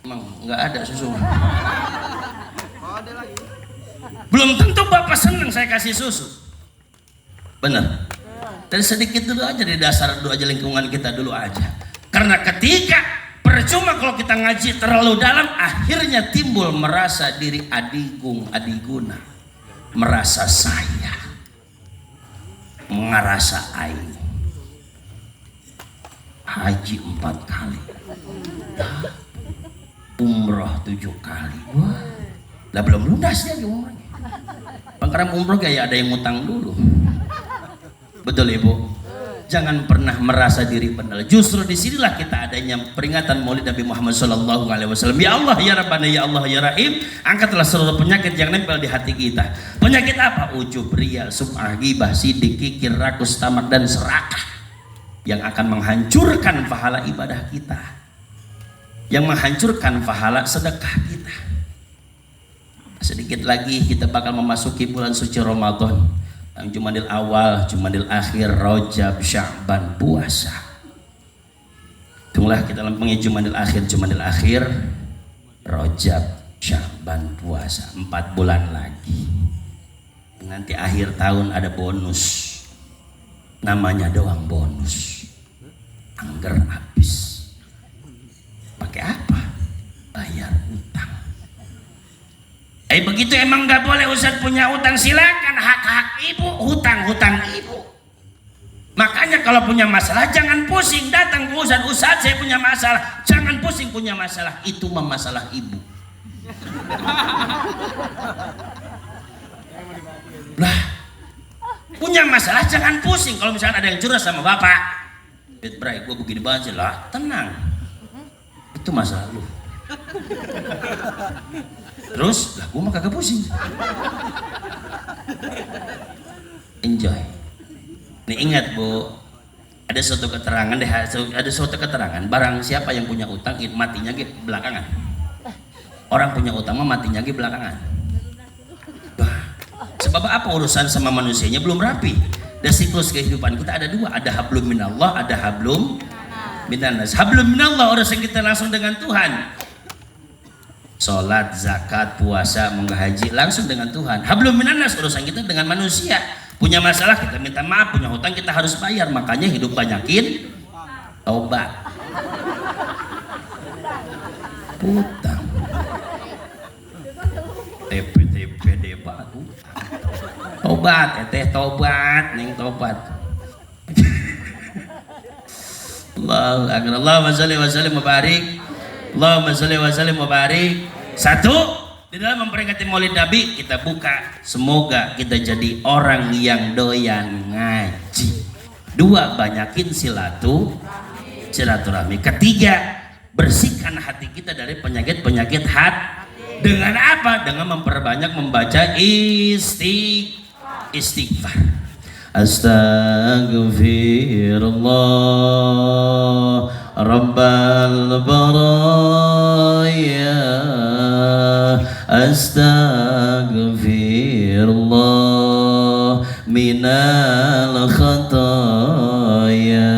Emang nggak ada susu. Belum tentu bapak senang saya kasih susu. Benar. Dan sedikit dulu aja di dasar dulu aja, lingkungan kita dulu aja. Karena ketika percuma kalau kita ngaji terlalu dalam, akhirnya timbul merasa diri adiguna, merasa saya, merasa aing. haji 4 kali, umroh 7 kali. Wah, lah belum lunas ya umrohnya. Pengkaram umroh kayak ada yang ngutang dulu. Betul ibu. Jangan pernah merasa diri benar. Justru disinilah kita adanya peringatan Maulid Nabi Muhammad SAW. Ya Allah ya Rabbana ya Allah ya Rahim, angkatlah seluruh penyakit yang nempel di hati kita. Penyakit apa? Ujub, riya, sum'ah, ghibah, sidik, kikir, rakus, tamak, dan serakah, yang akan menghancurkan pahala ibadah kita, yang menghancurkan pahala sedekah kita. Sedikit lagi kita bakal memasuki bulan suci Ramadan. Jumadil awal, Jumadil akhir, Rajab, Sya'ban, puasa. Tunggulah kita lempengi Jumadil akhir, Rajab, Sya'ban, puasa. 4 bulan lagi. Nanti akhir tahun ada bonus. Namanya doang bonus. Angger habis. Pakai apa? Bayar utang. Begitu emang nggak boleh Ustaz punya utang, silakan, hak-hak ibu, hutang-hutang ibu. Makanya kalau punya masalah jangan pusing datang ke Ustaz, Ustaz saya punya masalah, jangan pusing punya masalah, itu mah masalah ibu. Lah, punya masalah jangan pusing. Kalau misalnya ada yang curhat sama bapak, Bray, gue begini banget lah, tenang, itu masalah lu. Terus lah gue mah kagak pusing. Enjoy. Nih ingat bu, ada suatu keterangan deh, ada suatu keterangan barang siapa yang punya utang matinya ge belakangan. Orang punya utang mah matinya ge belakangan. Bah, sebab apa? Urusan sama manusianya belum rapi. Dan siklus kehidupan kita ada 2, ada hablum minallah, ada hablum minannas. Hablum minallah urusan kita langsung dengan Tuhan. Sholat, zakat, puasa, menghaji langsung dengan Tuhan. Hablum minannas urusan kita dengan manusia. Punya masalah kita minta maaf, punya hutang kita harus bayar. Makanya hidup banyakin tobat. Hutang. TP debat. Tobat, tobat, ning tobat. Allahu akbar. Allahumma shalli wa sallim wa barik. Allahumma shalli wa sallim wa barik. 1, di dalam memperingati Maulid Nabi kita buka, semoga kita jadi orang yang doyan ngaji. 2, banyakin silaturahmi. 3, bersihkan hati kita dari penyakit hati. Dengan apa? Dengan memperbanyak membaca istighfar. Astaghfirullah Rabbal baraya, astaghfirullah minal khataya.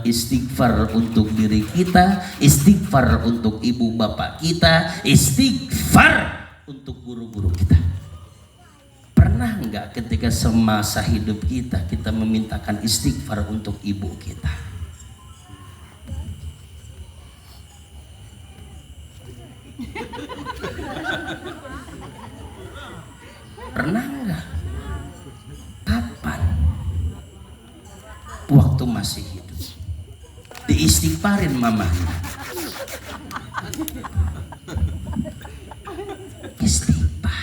Istighfar untuk diri kita, istighfar untuk ibu bapak kita, istighfar untuk guru-guru kita. Pernah enggak ketika semasa hidup kita memintakan istighfar untuk ibu kita? Pernah enggak? Kapan? Waktu masih hidup. Diistighfarin mamanya. Istighfar.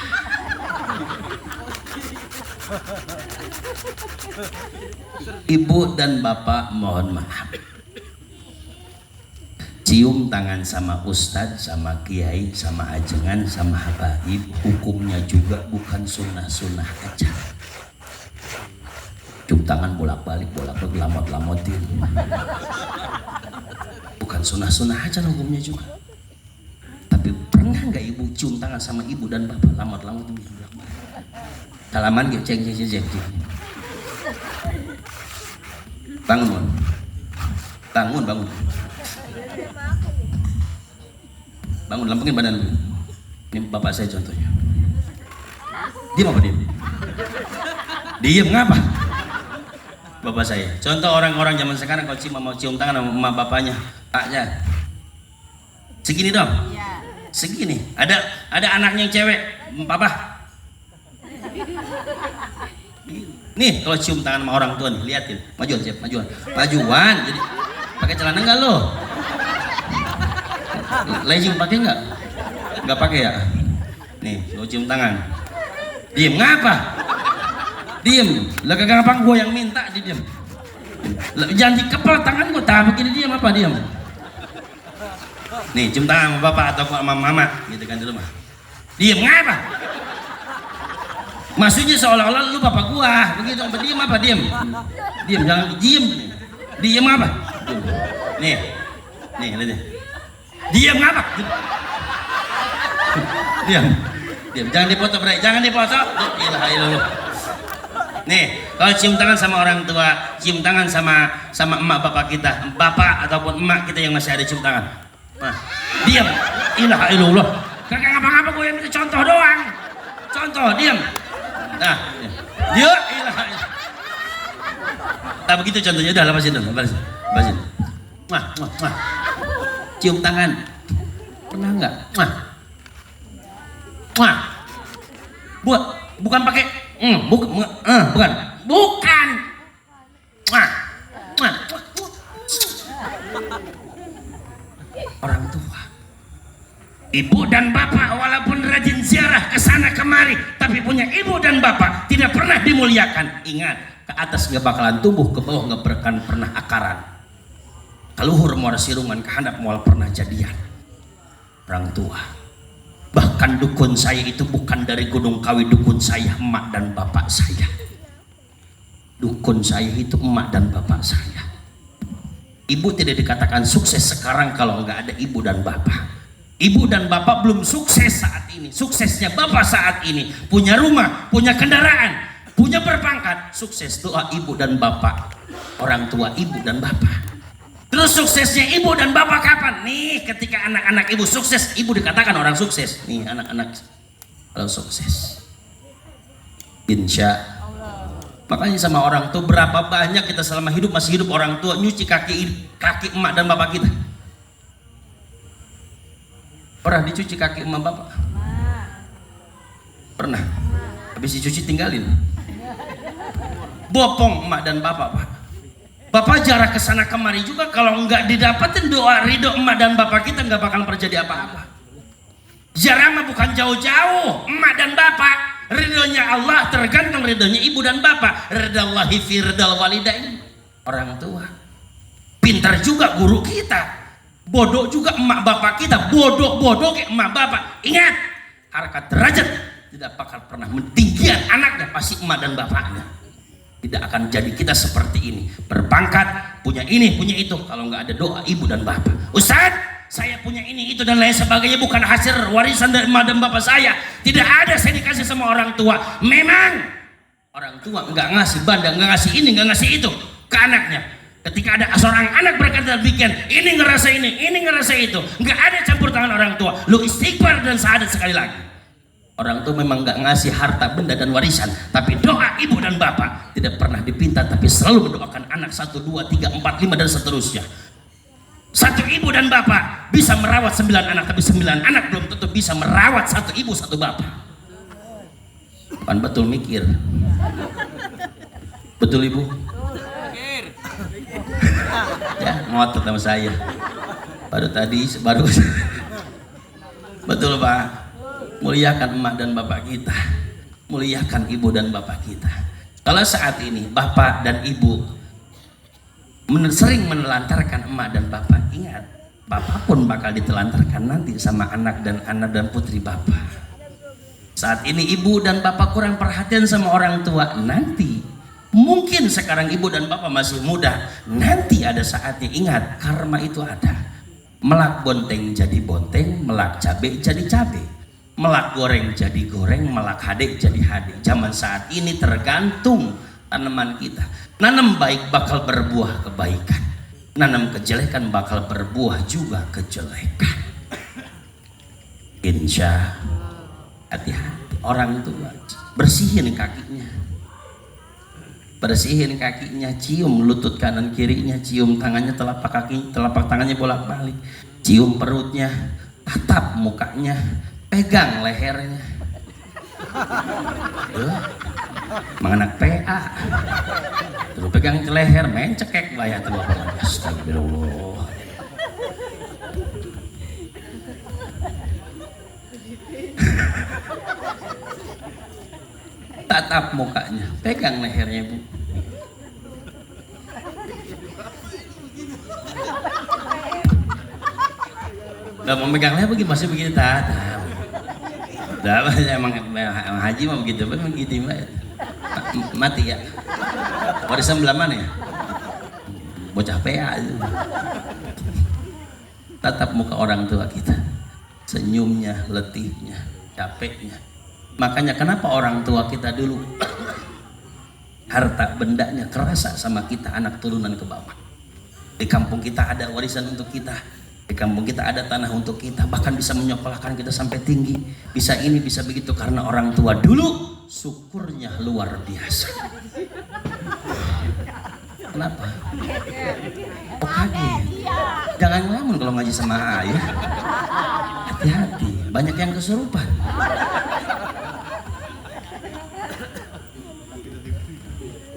Ibu dan bapak mohon maaf. Cium tangan sama ustadz, sama kiai, sama ajengan, sama habaib, hukumnya juga bukan sunnah-sunnah aja. Cium tangan bolak-balik, lamot-lamotin. Bukan sunnah-sunnah aja hukumnya juga. Tapi pernah nggak ibu cium tangan sama ibu dan bapak lamot-lamotin bolak-balik? Salaman gitu, ceng. Bangun. Bangun, lempengin badan dulu. Ini bapak saya contohnya. Diam apa diam? Diam ngapa? Bapak saya. Contoh orang-orang zaman sekarang kalau mau cium tangan sama bapaknya, paknya. Segini dong. Segini. Ada anaknya yang cewek, papa. Nih kalau cium tangan sama orang tua nih, liatin. Majuan. Jadi Pakai celana enggak lo? Legging pakai enggak? Enggak pakai ya? Nih, lo cium tangan. Diem, ngapa? Diem. Lah kagak apa gua yang minta di diem. Jangan dikepel tangan gua, tak begini diem apa diem? Nih, cium tangan sama bapak atau sama mama gitu kan dulu mah. Diem, ngapa? Maksudnya seolah-olah lu bapak gua, begitu. Diem apa diem? Diem, jangan diem. Diem apa? Nih, lihat deh. Diem ngapa? Diam, jangan dipoto bre, jangan dipoto. Ilah ilah. Nih, kalau cium tangan sama orang tua, cium tangan sama emak bapak kita, bapak ataupun emak kita yang masih ada cium tangan. Nah, diam. Ilah ilah. Kagak ngapa-ngapa gue yang minta contoh doang. Contoh, diam. Nah, dia ilah. Nah begitu contohnya, udah lepasin dulu, lepasin. Wah. Cium tangan. Pernah nggak? Bukan pakai bukan. Orang tua, ibu dan bapak walaupun rajin ziarah ke sana kemari, tapi punya ibu dan bapak tidak pernah dimuliakan. Ingat, ke atas nggak bakalan tumbuh, ke bawah nggak bakalan pernah akaran. Kaluhur muara sirungan, ke handap mual pernah jadian. Orang tua, bahkan dukun saya itu bukan dari Gunung Kawi, dukun saya emak dan bapak saya. Dukun saya itu emak dan bapak saya. Ibu tidak dikatakan sukses sekarang kalau nggak ada ibu dan bapak. Ibu dan bapak belum sukses saat ini. Suksesnya bapak saat ini punya rumah, punya kendaraan, punya berpangkat. Sukses doa ibu dan bapak, orang tua ibu dan bapak. Terus suksesnya ibu dan bapak kapan? Nih, ketika anak-anak ibu sukses, ibu dikatakan orang sukses. Nih, anak-anak kalau sukses, insya Allah. Makanya sama orang tua, berapa banyak kita selama hidup masih hidup orang tua nyuci kaki emak dan bapak kita. Pernah dicuci kaki emak bapak? Pernah. Habis dicuci tinggalin. Bopong emak dan bapak, Pak. Bapak jarak ke sana kemari juga, kalau nggak didapatin doa ridho emak dan bapak kita nggak bakal terjadi apa-apa. Jarak mah bukan jauh-jauh, emak dan bapak. Ridhonya Allah tergantung ridhonya ibu dan bapak. Ridallahi fi ridal walidain. Orang tua. Pintar juga guru kita. Bodoh juga emak bapak kita. Bodoh ke emak bapak. Ingat, harkat derajat tidak bakal pernah mentinggikan anaknya, pasti emak dan bapaknya. Tidak akan jadi kita seperti ini, berpangkat, punya ini, punya itu, kalau nggak ada doa ibu dan bapak. Ustadz, saya punya ini, itu dan lain sebagainya, bukan hasil warisan dari emak dan bapak saya. Tidak ada saya dikasih sama orang tua. Memang orang tua nggak ngasih banda, nggak ngasih ini, nggak ngasih itu ke anaknya. Ketika ada seorang anak berkata demikian, ini ngerasa ini ngerasa itu, nggak ada campur tangan orang tua. Lu istighfar dan syahadat sekali lagi. Orang tua memang nggak ngasih harta benda dan warisan, tapi doa ibu dan bapak tidak pernah dipinta, tapi selalu mendoakan anak 1, 2, 3, 4, 5 dan seterusnya. Satu ibu dan bapak bisa merawat 9 anak, tapi 9 anak belum tentu bisa merawat satu ibu satu bapak. Bukan betul mikir. Betul ibu? Ya ngotot sama saya. Baru betul pak. Muliakan emak dan bapak kita, muliakan ibu dan bapak kita. Kalau saat ini bapak dan ibu sering menelantarkan emak dan bapak, ingat, bapak pun bakal ditelantarkan nanti sama anak dan putri bapak. Saat ini ibu dan bapak kurang perhatian sama orang tua, nanti mungkin sekarang ibu dan bapak masih muda, nanti ada saatnya, ingat, karma itu ada. Melak bonteng jadi bonteng, melak cabe jadi cabe. Melak goreng jadi goreng, melak hade jadi hade. Zaman saat ini tergantung tanaman kita. Nanam baik bakal berbuah kebaikan, nanam kejelekan bakal berbuah juga kejelekan. Insya hati-hati orang tua, bersihin kakinya, cium lutut kanan kirinya, cium tangannya, telapak tangannya bolak-balik, cium perutnya, tatap mukanya, pegang lehernya. Menganak PA terus pegang ke leher main cekek bayar tuh bapak. Astagfirullah. Tatap mukanya pegang lehernya bu. Gak mau megang leher begini masih begini tatap. Emang haji mah begitu, memang gitu mbak. Mati ya. Warisan belah mana ya? Bocah PA itu. Tatap muka orang tua kita, senyumnya, letihnya, capeknya. Makanya kenapa orang tua kita dulu harta bendanya kerasa sama kita anak turunan ke bawah. Di kampung kita ada warisan untuk kita. Di kampung kita ada tanah untuk kita, bahkan bisa menyekolahkan kita sampai tinggi, bisa ini bisa begitu karena orang tua dulu syukurnya luar biasa. Kenapa? Oh kaget. Jangan ngelamun kalau ngaji sama ayah. Hati-hati, banyak yang kesurupan.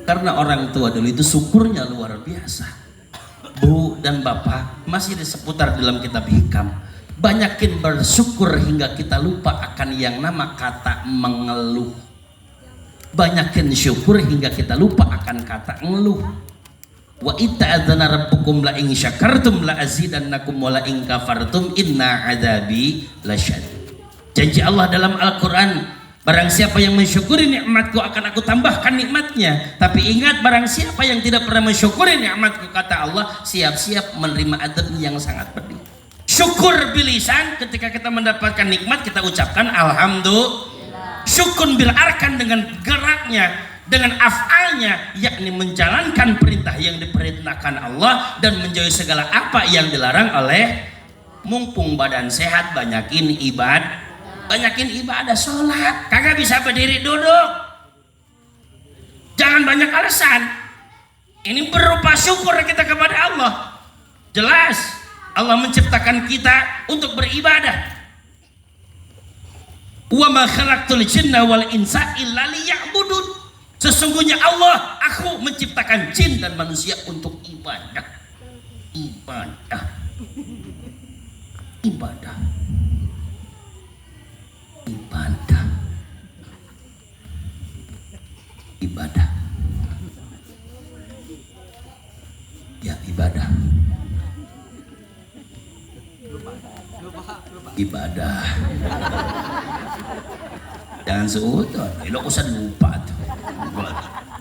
Karena orang tua dulu itu syukurnya luar biasa. Bu dan bapak masih di seputar dalam kitab hikam. Banyakin bersyukur hingga kita lupa akan yang nama kata mengeluh. Banyakin syukur hingga kita lupa akan kata ngeluh. Wa ita'adzana rabbukum la in syakartum la azidannakum wa la in kafartum inna adzabi lasyadid. Janji Allah dalam Al-Qur'an, barang siapa yang mensyukuri nikmatku akan aku tambahkan nikmatnya. Tapi ingat, barang siapa yang tidak pernah mensyukuri nikmatku, kata Allah, siap-siap menerima adab yang sangat pedih. Syukur bilisan, ketika kita mendapatkan nikmat kita ucapkan alhamdulillah. Syukur bil arkan, dengan geraknya, dengan afalnya, yakni menjalankan perintah yang diperintahkan Allah dan menjauhi segala apa yang dilarang oleh. Mumpung badan sehat, banyakin ibadah, sholat. Kagak bisa berdiri duduk, jangan banyak alasan. Ini berupa syukur kita kepada Allah. Jelas Allah menciptakan kita untuk beribadah. Wa ma khalaqtul jinna wal insa illa liya'budun. Sesungguhnya Allah, aku menciptakan jin dan manusia untuk ibadah. Ibadah. Ibadah. Ibadah. Ibadah. Ya, ibadah. Ibadah. Jangan seudon, lo usah lupa tuh.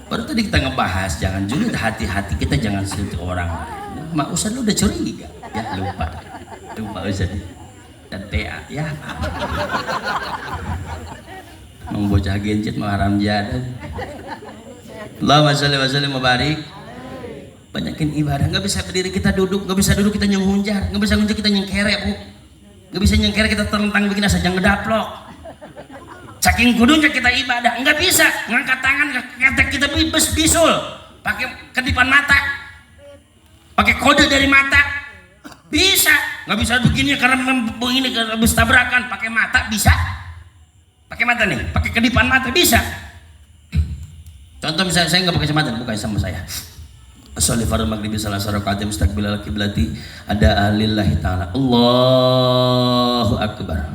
Baru tadi kita ngebahas, jangan juga hati-hati kita jangan sentuh orang. Mak Ustad lu udah curiga, ya lupa Ustad dan PA ya. Mau bocah gencet mau haram jadah. Allahumma sholli wa sallim wa barik. Banyakin ibadah, nggak bisa berdiri kita duduk, nggak bisa duduk kita nyunjar, nggak bisa ngunjar kita nyengkere bu, nggak bisa nyengkere kita terlentang begini saja ngedaplok. Saking kudunya kita ibadah, nggak bisa ngangkat tangan kata kita bisul, pakai kedipan mata, pakai kode dari mata, bisa. Nggak bisa begini karena begini habis tabrakan, pakai mata bisa, pakai mata nih, pakai kedipan mata bisa. Contoh misalnya saya nggak pakai kacamata, bukan sama saya. Sholli fardhu maghribi salah rakaat mustaqbilal qiblati ada lillahi ta'ala. Allahu akbar.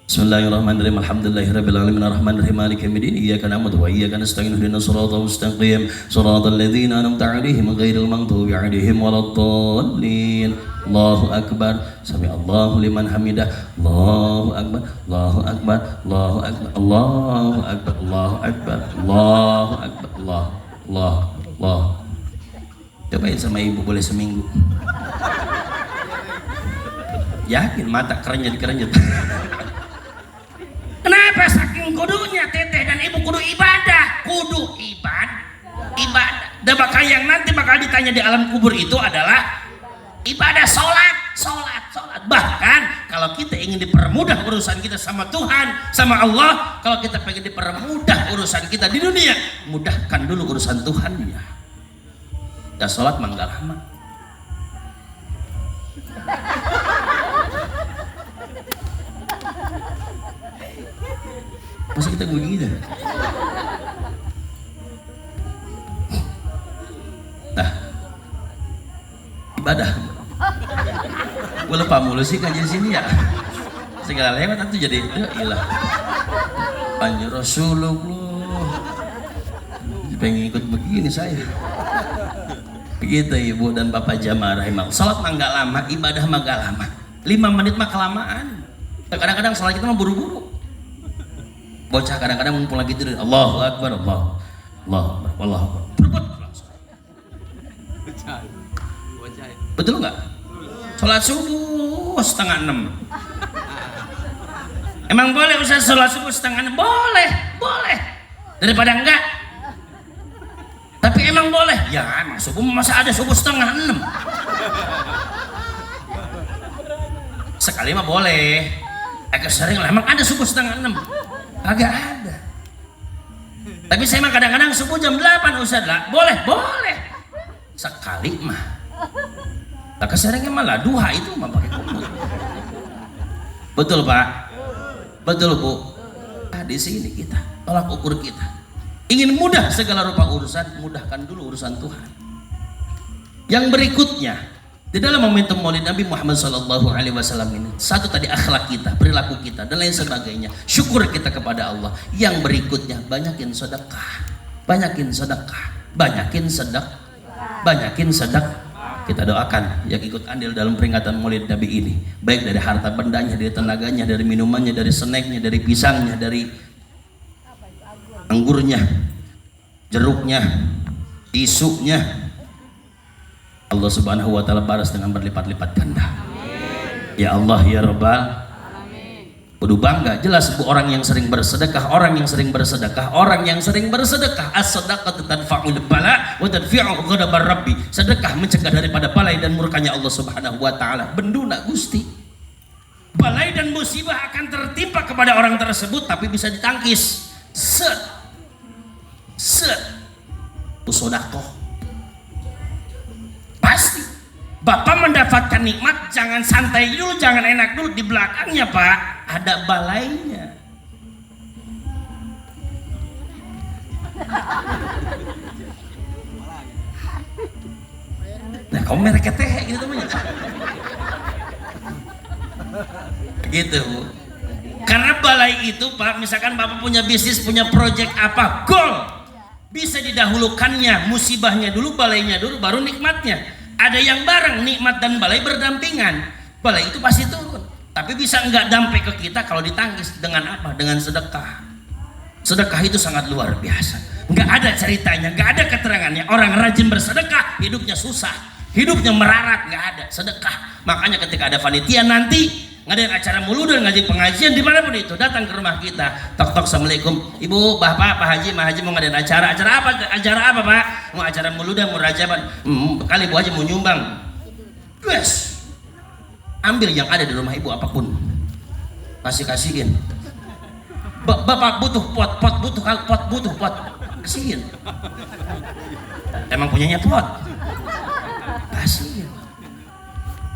Bismillahirrahmanirrahim. Alhamdulillahirabbil alamin arrahmanirrahim maliki yaumiddin iyyaka na'budu wa iyyaka nasta'in ihdinas siratal mustaqim siratal ladzina an'amta 'alaihim ghairil maghdubi 'alaihim waladdallin. Allahu akbar. Sami Allahu liman hamidah. Allahu akbar. Allahu akbar. Allahu akbar. Allahu akbar. Allahu akbar. Allahu akbar. Allah. Cobain sama ibu boleh seminggu. Yakin mata kerenyet. Kenapa saking kudunya teteh dan ibu kudu ibadah, ibadah. Dan bakal yang nanti bakal ditanya di alam kubur itu adalah ibadah, sholat. Bahkan kalau kita ingin dipermudah urusan kita sama Tuhan, sama Allah, kalau kita pengen dipermudah urusan kita di dunia, mudahkan dulu urusan Tuhannya. Dah sholat mangga lama. Masa kita begitu? Nah, ibadah. Gue lupa mulu sih kajian sini ya. Segala lewat itu jadi ilah. Panjang Rasulullah. Pengen ikut begini saya. Begitu ibu dan bapak jamaah rahimah. Salat mah nggak lama, ibadah mah nggak lama. 5 menit mah kelamaan. Kadang-kadang salat kita mah buru-buru. Bocah kadang-kadang ngumpul lagi tidur. Allahu Akbar, Allahu Akbar. Betul nggak? Sholat subuh 5:30. Emang boleh Ustaz sholat subuh 5:30? Boleh. Daripada enggak. Tapi emang boleh? Ya emang subuh masa ada subuh 5:30. Sekali mah boleh. Agak sering lah. Emang ada subuh 5:30? Agak ada. Tapi saya mah kadang-kadang subuh jam 8 Ustaz lah. Boleh. Sekali mah. Tak keseringnya malah duha itu mah pakai kumut. Betul Pak, betul Bu. Nah, di sini kita tolak ukur kita. Ingin mudah segala rupa urusan, mudahkan dulu urusan Tuhan. Yang berikutnya di dalam momentum Maulid Nabi Muhammad SAW ini, satu tadi akhlak kita, perilaku kita dan lain sebagainya. Syukur kita kepada Allah. Yang berikutnya banyakin sedekah, banyakin sedekah. Kita doakan yang ikut andil dalam peringatan Maulid Nabi ini, baik dari harta bendanya, dari tenaganya, dari minumannya, dari snacknya, dari pisangnya, dari anggurnya, jeruknya, tisunya. Allah Subhanahu wa taala balas dengan berlipat-lipat ganda. Ya Allah ya Rabbal. Kudu bangga, jelas Bu, orang yang sering bersedekah, as-sadaqatu tadfa'ul bala wa tadfi'u ghadabar rabbi. Sedekah mencegah daripada balai dan murkanya Allah Subhanahu wa taala. Benduna Gusti. Balai dan musibah akan tertimpa kepada orang tersebut tapi bisa ditangkis. Set. Sedekah. Pasti. Bapak mendapatkan nikmat, jangan santai dulu, jangan enak dulu. Di belakangnya Pak, ada balainya. Nah, kamu merek teh gitu namanya. Gitu Bu. Karena balai itu Pak, misalkan Bapak punya bisnis, punya proyek apa, goal. Bisa didahulukannya, musibahnya dulu, balainya dulu, baru nikmatnya. Ada yang bareng, nikmat dan balai berdampingan. Balai itu pasti turun, tapi bisa enggak dampai ke kita kalau ditangkis dengan apa? Dengan sedekah. Sedekah itu sangat luar biasa. Enggak ada ceritanya, enggak ada keterangannya. Orang rajin bersedekah, hidupnya susah, hidupnya merarat, enggak ada sedekah. Makanya ketika ada panitia nanti ngadain acara muludan, ngaji pengajian dimanapun itu, datang ke rumah kita, tok assalamualaikum ibu, bapak, pak haji, mah haji mau ngadain acara apa Pak? Mau acara muludan, mau rajaban, kali bu haji mau nyumbang, yes, ambil yang ada di rumah ibu apapun, kasihin. Bapak butuh pot, kasihin. Emang punyanya pot, kasihin.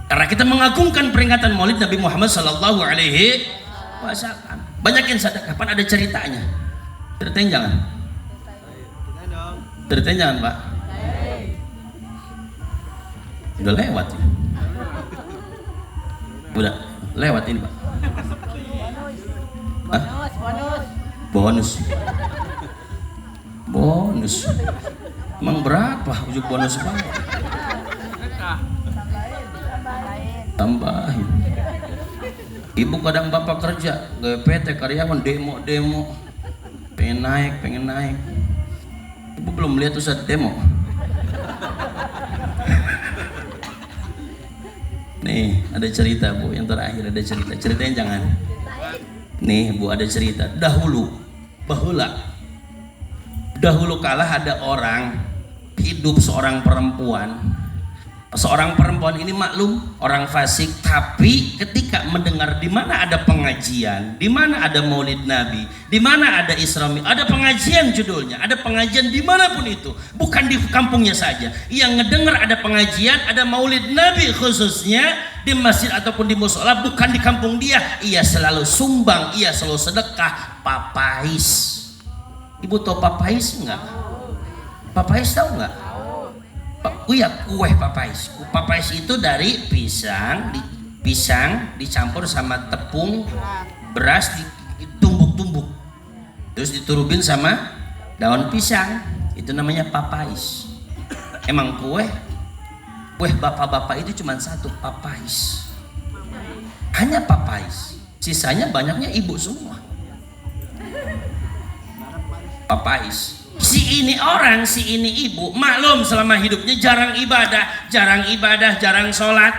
Karena kita mengagungkan peringatan Maulid Nabi Muhammad Sallallahu Alaihi Wasallam. Banyakin sedekah. Kapan ada ceritanya? Ceritain jangan. Ceritain jangan Pak. Udah lewat ya. Udah lewat ini Pak. Bonus. Emang berapa ujung bonus Pak? Tambahin. Ibu kadang bapak kerja PT karyawan demo pengen naik. Ibu belum lihat Ustaz demo. Nih ada cerita Bu, yang terakhir ada cerita. Ceritain jangan. Nih Bu, ada cerita. Dahulu kala ada orang hidup seorang perempuan ini maklum orang fasik, tapi ketika mendengar di mana ada pengajian, di mana ada Maulid Nabi, di mana ada Isra Mi'raj, ada pengajian judulnya, ada pengajian dimanapun itu, bukan di kampungnya saja, yang ngedengar ada pengajian, ada Maulid Nabi khususnya, di masjid ataupun di musola, bukan di kampung dia, ia selalu sumbang, ia selalu sedekah. Papais. Ibu tahu papais enggak? Papais tahu enggak? Iya, kue papais. Papais itu dari pisang, dicampur sama tepung, beras, ditumbuk-tumbuk, terus diturubin sama daun pisang. Itu namanya papais. Emang kue bapak-bapak itu cuma satu, papais. Hanya papais. Sisanya banyaknya ibu semua. Papais. Si ini orang, si ini ibu, maklum selama hidupnya jarang ibadah, jarang sholat,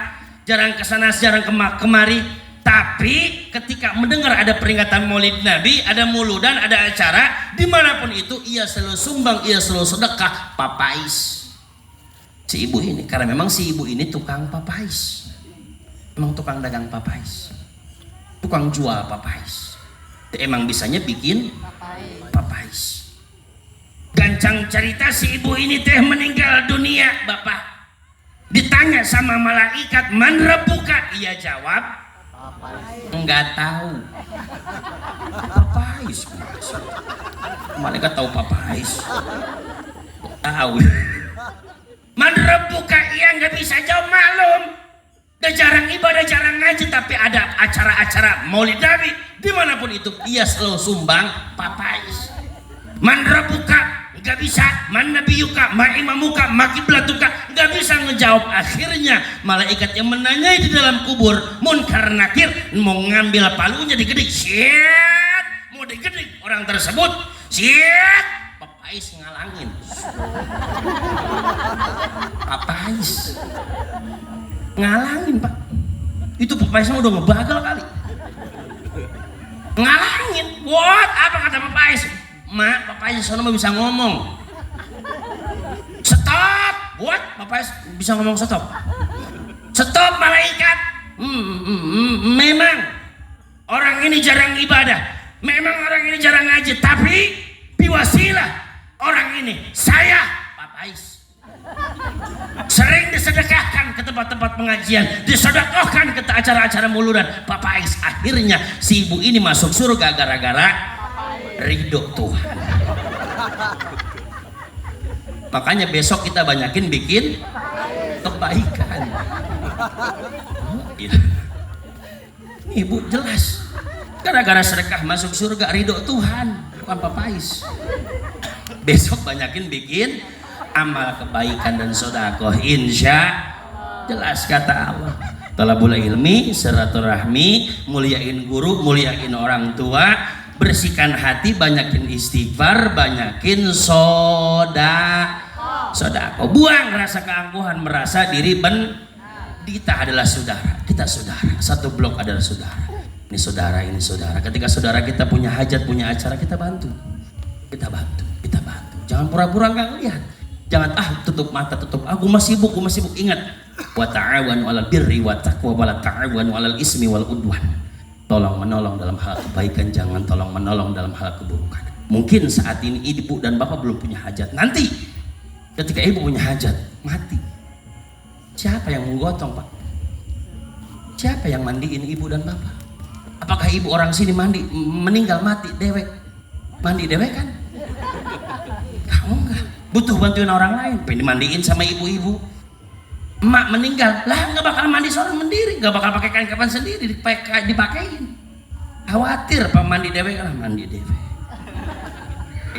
jarang kesana, jarang kemari. Tapi ketika mendengar ada peringatan Maulid Nabi, ada muludan, ada acara, dimanapun itu ia selalu sumbang, ia selalu sedekah. Papais. Si ibu ini, karena memang si ibu ini tukang papais, emang tukang dagang papais, tukang jual papais. Emang bisanya bikin papais. Gancang cerita si ibu ini teh meninggal dunia, Bapak. Ditanya sama malaikat, man rabbuka? Ia jawab, enggak tahu. Papais. Malaikat tahu papais? Tahu. Man rabbuka? Ia nggak bisa jawab, maklum. Dia jarang ibadah, jarang ngaji, tapi ada acara-acara Maulid Nabi, dimanapun itu ia selalu sumbang papais. Man rabbuka? Nggak bisa. Man nabiyuka? Ma imamuka? Ma kiblatuka? Nggak bisa ngejawab. Akhirnya malaikat yang menanyai di dalam kubur, Munkar Nakir, mau ngambil palunya digedik. Siap, mau digedik orang tersebut. Siap, papais ngalangin. Papais ngalangin, Pak. Itu papaisnya udah ngebagal kali. Ngalangin. What? Apa kata papais? Mak, papais sono mah bisa ngomong. Stop. What? Papais bisa ngomong stop. Stop, malaikat. Memang orang ini jarang ibadah, memang orang ini jarang ngaji, tapi biwasilah orang ini saya papais sering disedekahkan ke tempat-tempat pengajian, disedekahkan ke acara-acara muludan. Papais. Akhirnya si ibu ini masuk surga gara-gara ridho Tuhan. Makanya besok kita banyakin bikin kebaikan. Ya. Ibu jelas gara-gara sedekah masuk surga, ridho Tuhan, bukan papais. Besok banyakin bikin amal kebaikan dan sedekah, insya jelas kata Allah. Talabul ilmi, silaturahmi, muliain guru, muliain orang tua, bersihkan hati, banyakin istighfar, banyakin sodako. Buang rasa keangkuhan, merasa diri kita adalah saudara, kita saudara, satu blok adalah saudara. Ini saudara, ini saudara. Ketika saudara kita punya hajat, punya acara, kita bantu. Jangan pura-pura nggak ngelihat. Jangan tutup mata, aku masih sibuk. Ingat, wa ta'awanu 'alal birri wa taqwa wa la ta'awanu 'alal ismi wal udwan. Tolong menolong dalam hal kebaikan, jangan tolong menolong dalam hal keburukan. Mungkin saat ini ibu dan bapak belum punya hajat. Nanti ketika ibu punya hajat, mati, siapa yang menggotong, Pak? Siapa yang mandiin ibu dan bapak? Apakah ibu orang sini meninggal mati dewek? Mandi dewek kan? Kamu enggak. Butuh bantuan orang lain, pengen dimandiin sama ibu-ibu. Emak meninggal, lah nggak bakal mandi seorang sendiri, nggak bakal pakai kain kafan sendiri, dipakein. Khawatir Pak mandi dewe, lah mandi dewe.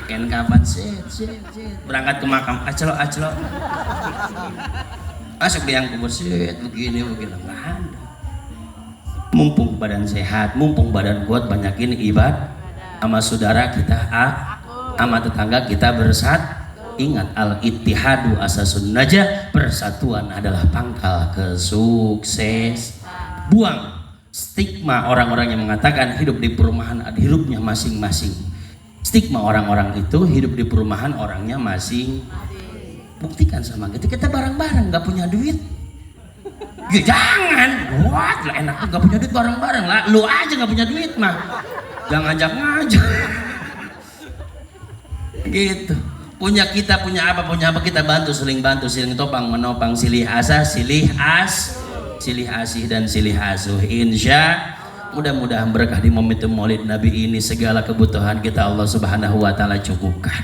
Kain kafan, set. Berangkat ke makam, acelo. Masuk di yang kubur, set, begini, nggak ada. Mumpung badan sehat, mumpung badan kuat, banyakin ibadah. Sama saudara kita, sama tetangga kita bersat. Ingat, al-ittihadu asasun najah, persatuan adalah pangkal kesukses. Buang stigma orang-orang yang mengatakan hidup di perumahan ada hidupnya masing-masing. Stigma orang-orang itu hidup di perumahan orangnya masing. Buktikan sama kita bareng-bareng nggak punya duit. Ya jangan, wah enak nggak punya duit bareng-bareng lah. Lu aja nggak punya duit mah, jangan ngajak. Gitu. Punya apa kita bantu, saling topang menopang, silih silih asih dan silih asuh. Insya mudah-mudahan berkah di momentum Maulid Nabi ini segala kebutuhan kita Allah Subhanahu wa taala cukupkan.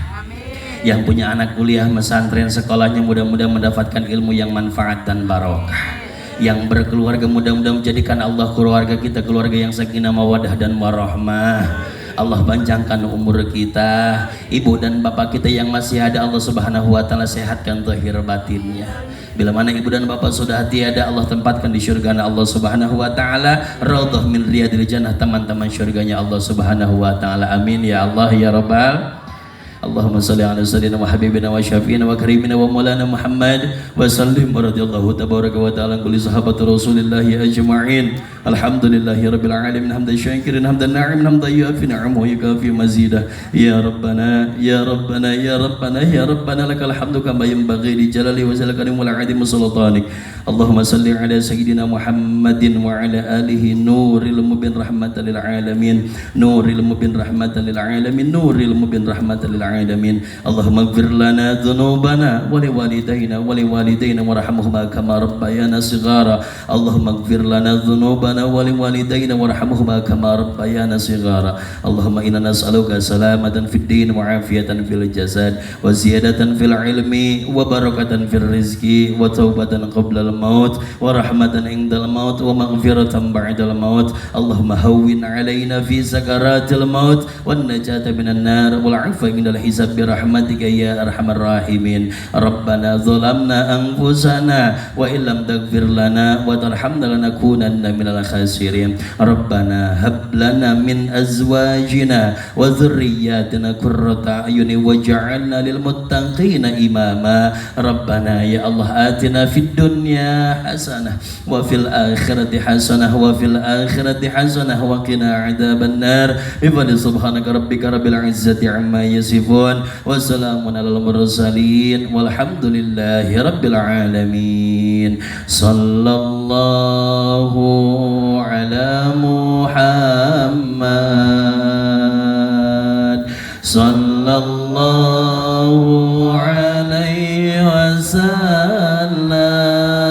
Yang punya anak kuliah pesantren sekolahnya mudah-mudahan mendapatkan ilmu yang manfaat dan barokah. Yang berkeluarga mudah-mudahan menjadikan Allah keluarga kita keluarga yang sakinah mawaddah dan warahmah. Allah panjangkan umur kita, ibu dan bapak kita yang masih ada Allah Subhanahu wa taala sehatkan zahir batinnya. Bila mana ibu dan bapak sudah tiada, Allah tempatkan di syurga Allah Subhanahu wa taala, raudhah min riyadil jannah, teman-teman syurganya Allah Subhanahu wa taala. Amin ya Allah ya rabbal. Allahumma salli ala sayyidina wa habibina wa syafiina wa karimina wa maulana Muhammad wa sallim wa radiyallahu tabaraka wa ta'ala kulli sahabat Rasulillahi ajma'in. Alhamdulillahi rabbil alamin hamdan syakirin hamdan na'imin hamdan yuafi ni'amahu wa yukafi mazidah. Ya rabbana ya rabbana ya rabbana ya rabbana lakal hamdu kama yanbaghi li jalali wa zalkarim wal 'azim sultanik. Allahumma salli ala sayyidina Muhammadin wa ala alihi nuril mubin rahmatan lil alamin nuril mubin rahmatan lil alamin nuril mubin rahmatan lil alamin. Allahumma ighfir lana dhunubana wa liwalidayna warhamhuma kama rabbayana shighara. Allahumma ighfir lana dhunubana wa liwalidayna warhamhuma kama rabbayana shighara. Allahumma inna nas'aluka salamatan fid din wa afiyatan fil jasad wa ziyadatan fil ilmi wa barakatan fil rizqi wa taubatan qabla al maut wa rahmatan indal maut wa maghfiratan ba'dal maut. Allahumma hawwin alaina fi sakaratil maut wan najata minan nar wal 'afwa minal hisab bi rahmatika ya arhamar rahimin. Rabbana zalamna anfusana wa illam taghfir lana wa tarhamna lanakunanna minal khasirin. Rabbana hab lana min azwajina wa dhurriyyatina qurrata a'yunin waj'alna lil muttaqina imama. Rabbana ya Allah atina fid dunya hasanah wa fil akhirati hasanah wa fil akhirati hasanah wa qina adzaban nar. Bi subhanaka rabbika rabbil izzati amma yasifun wa salamun alal mursalin walhamdulillahi rabbil alamin. Sallallahu ala Muhammad sallallahu alaihi wasallam.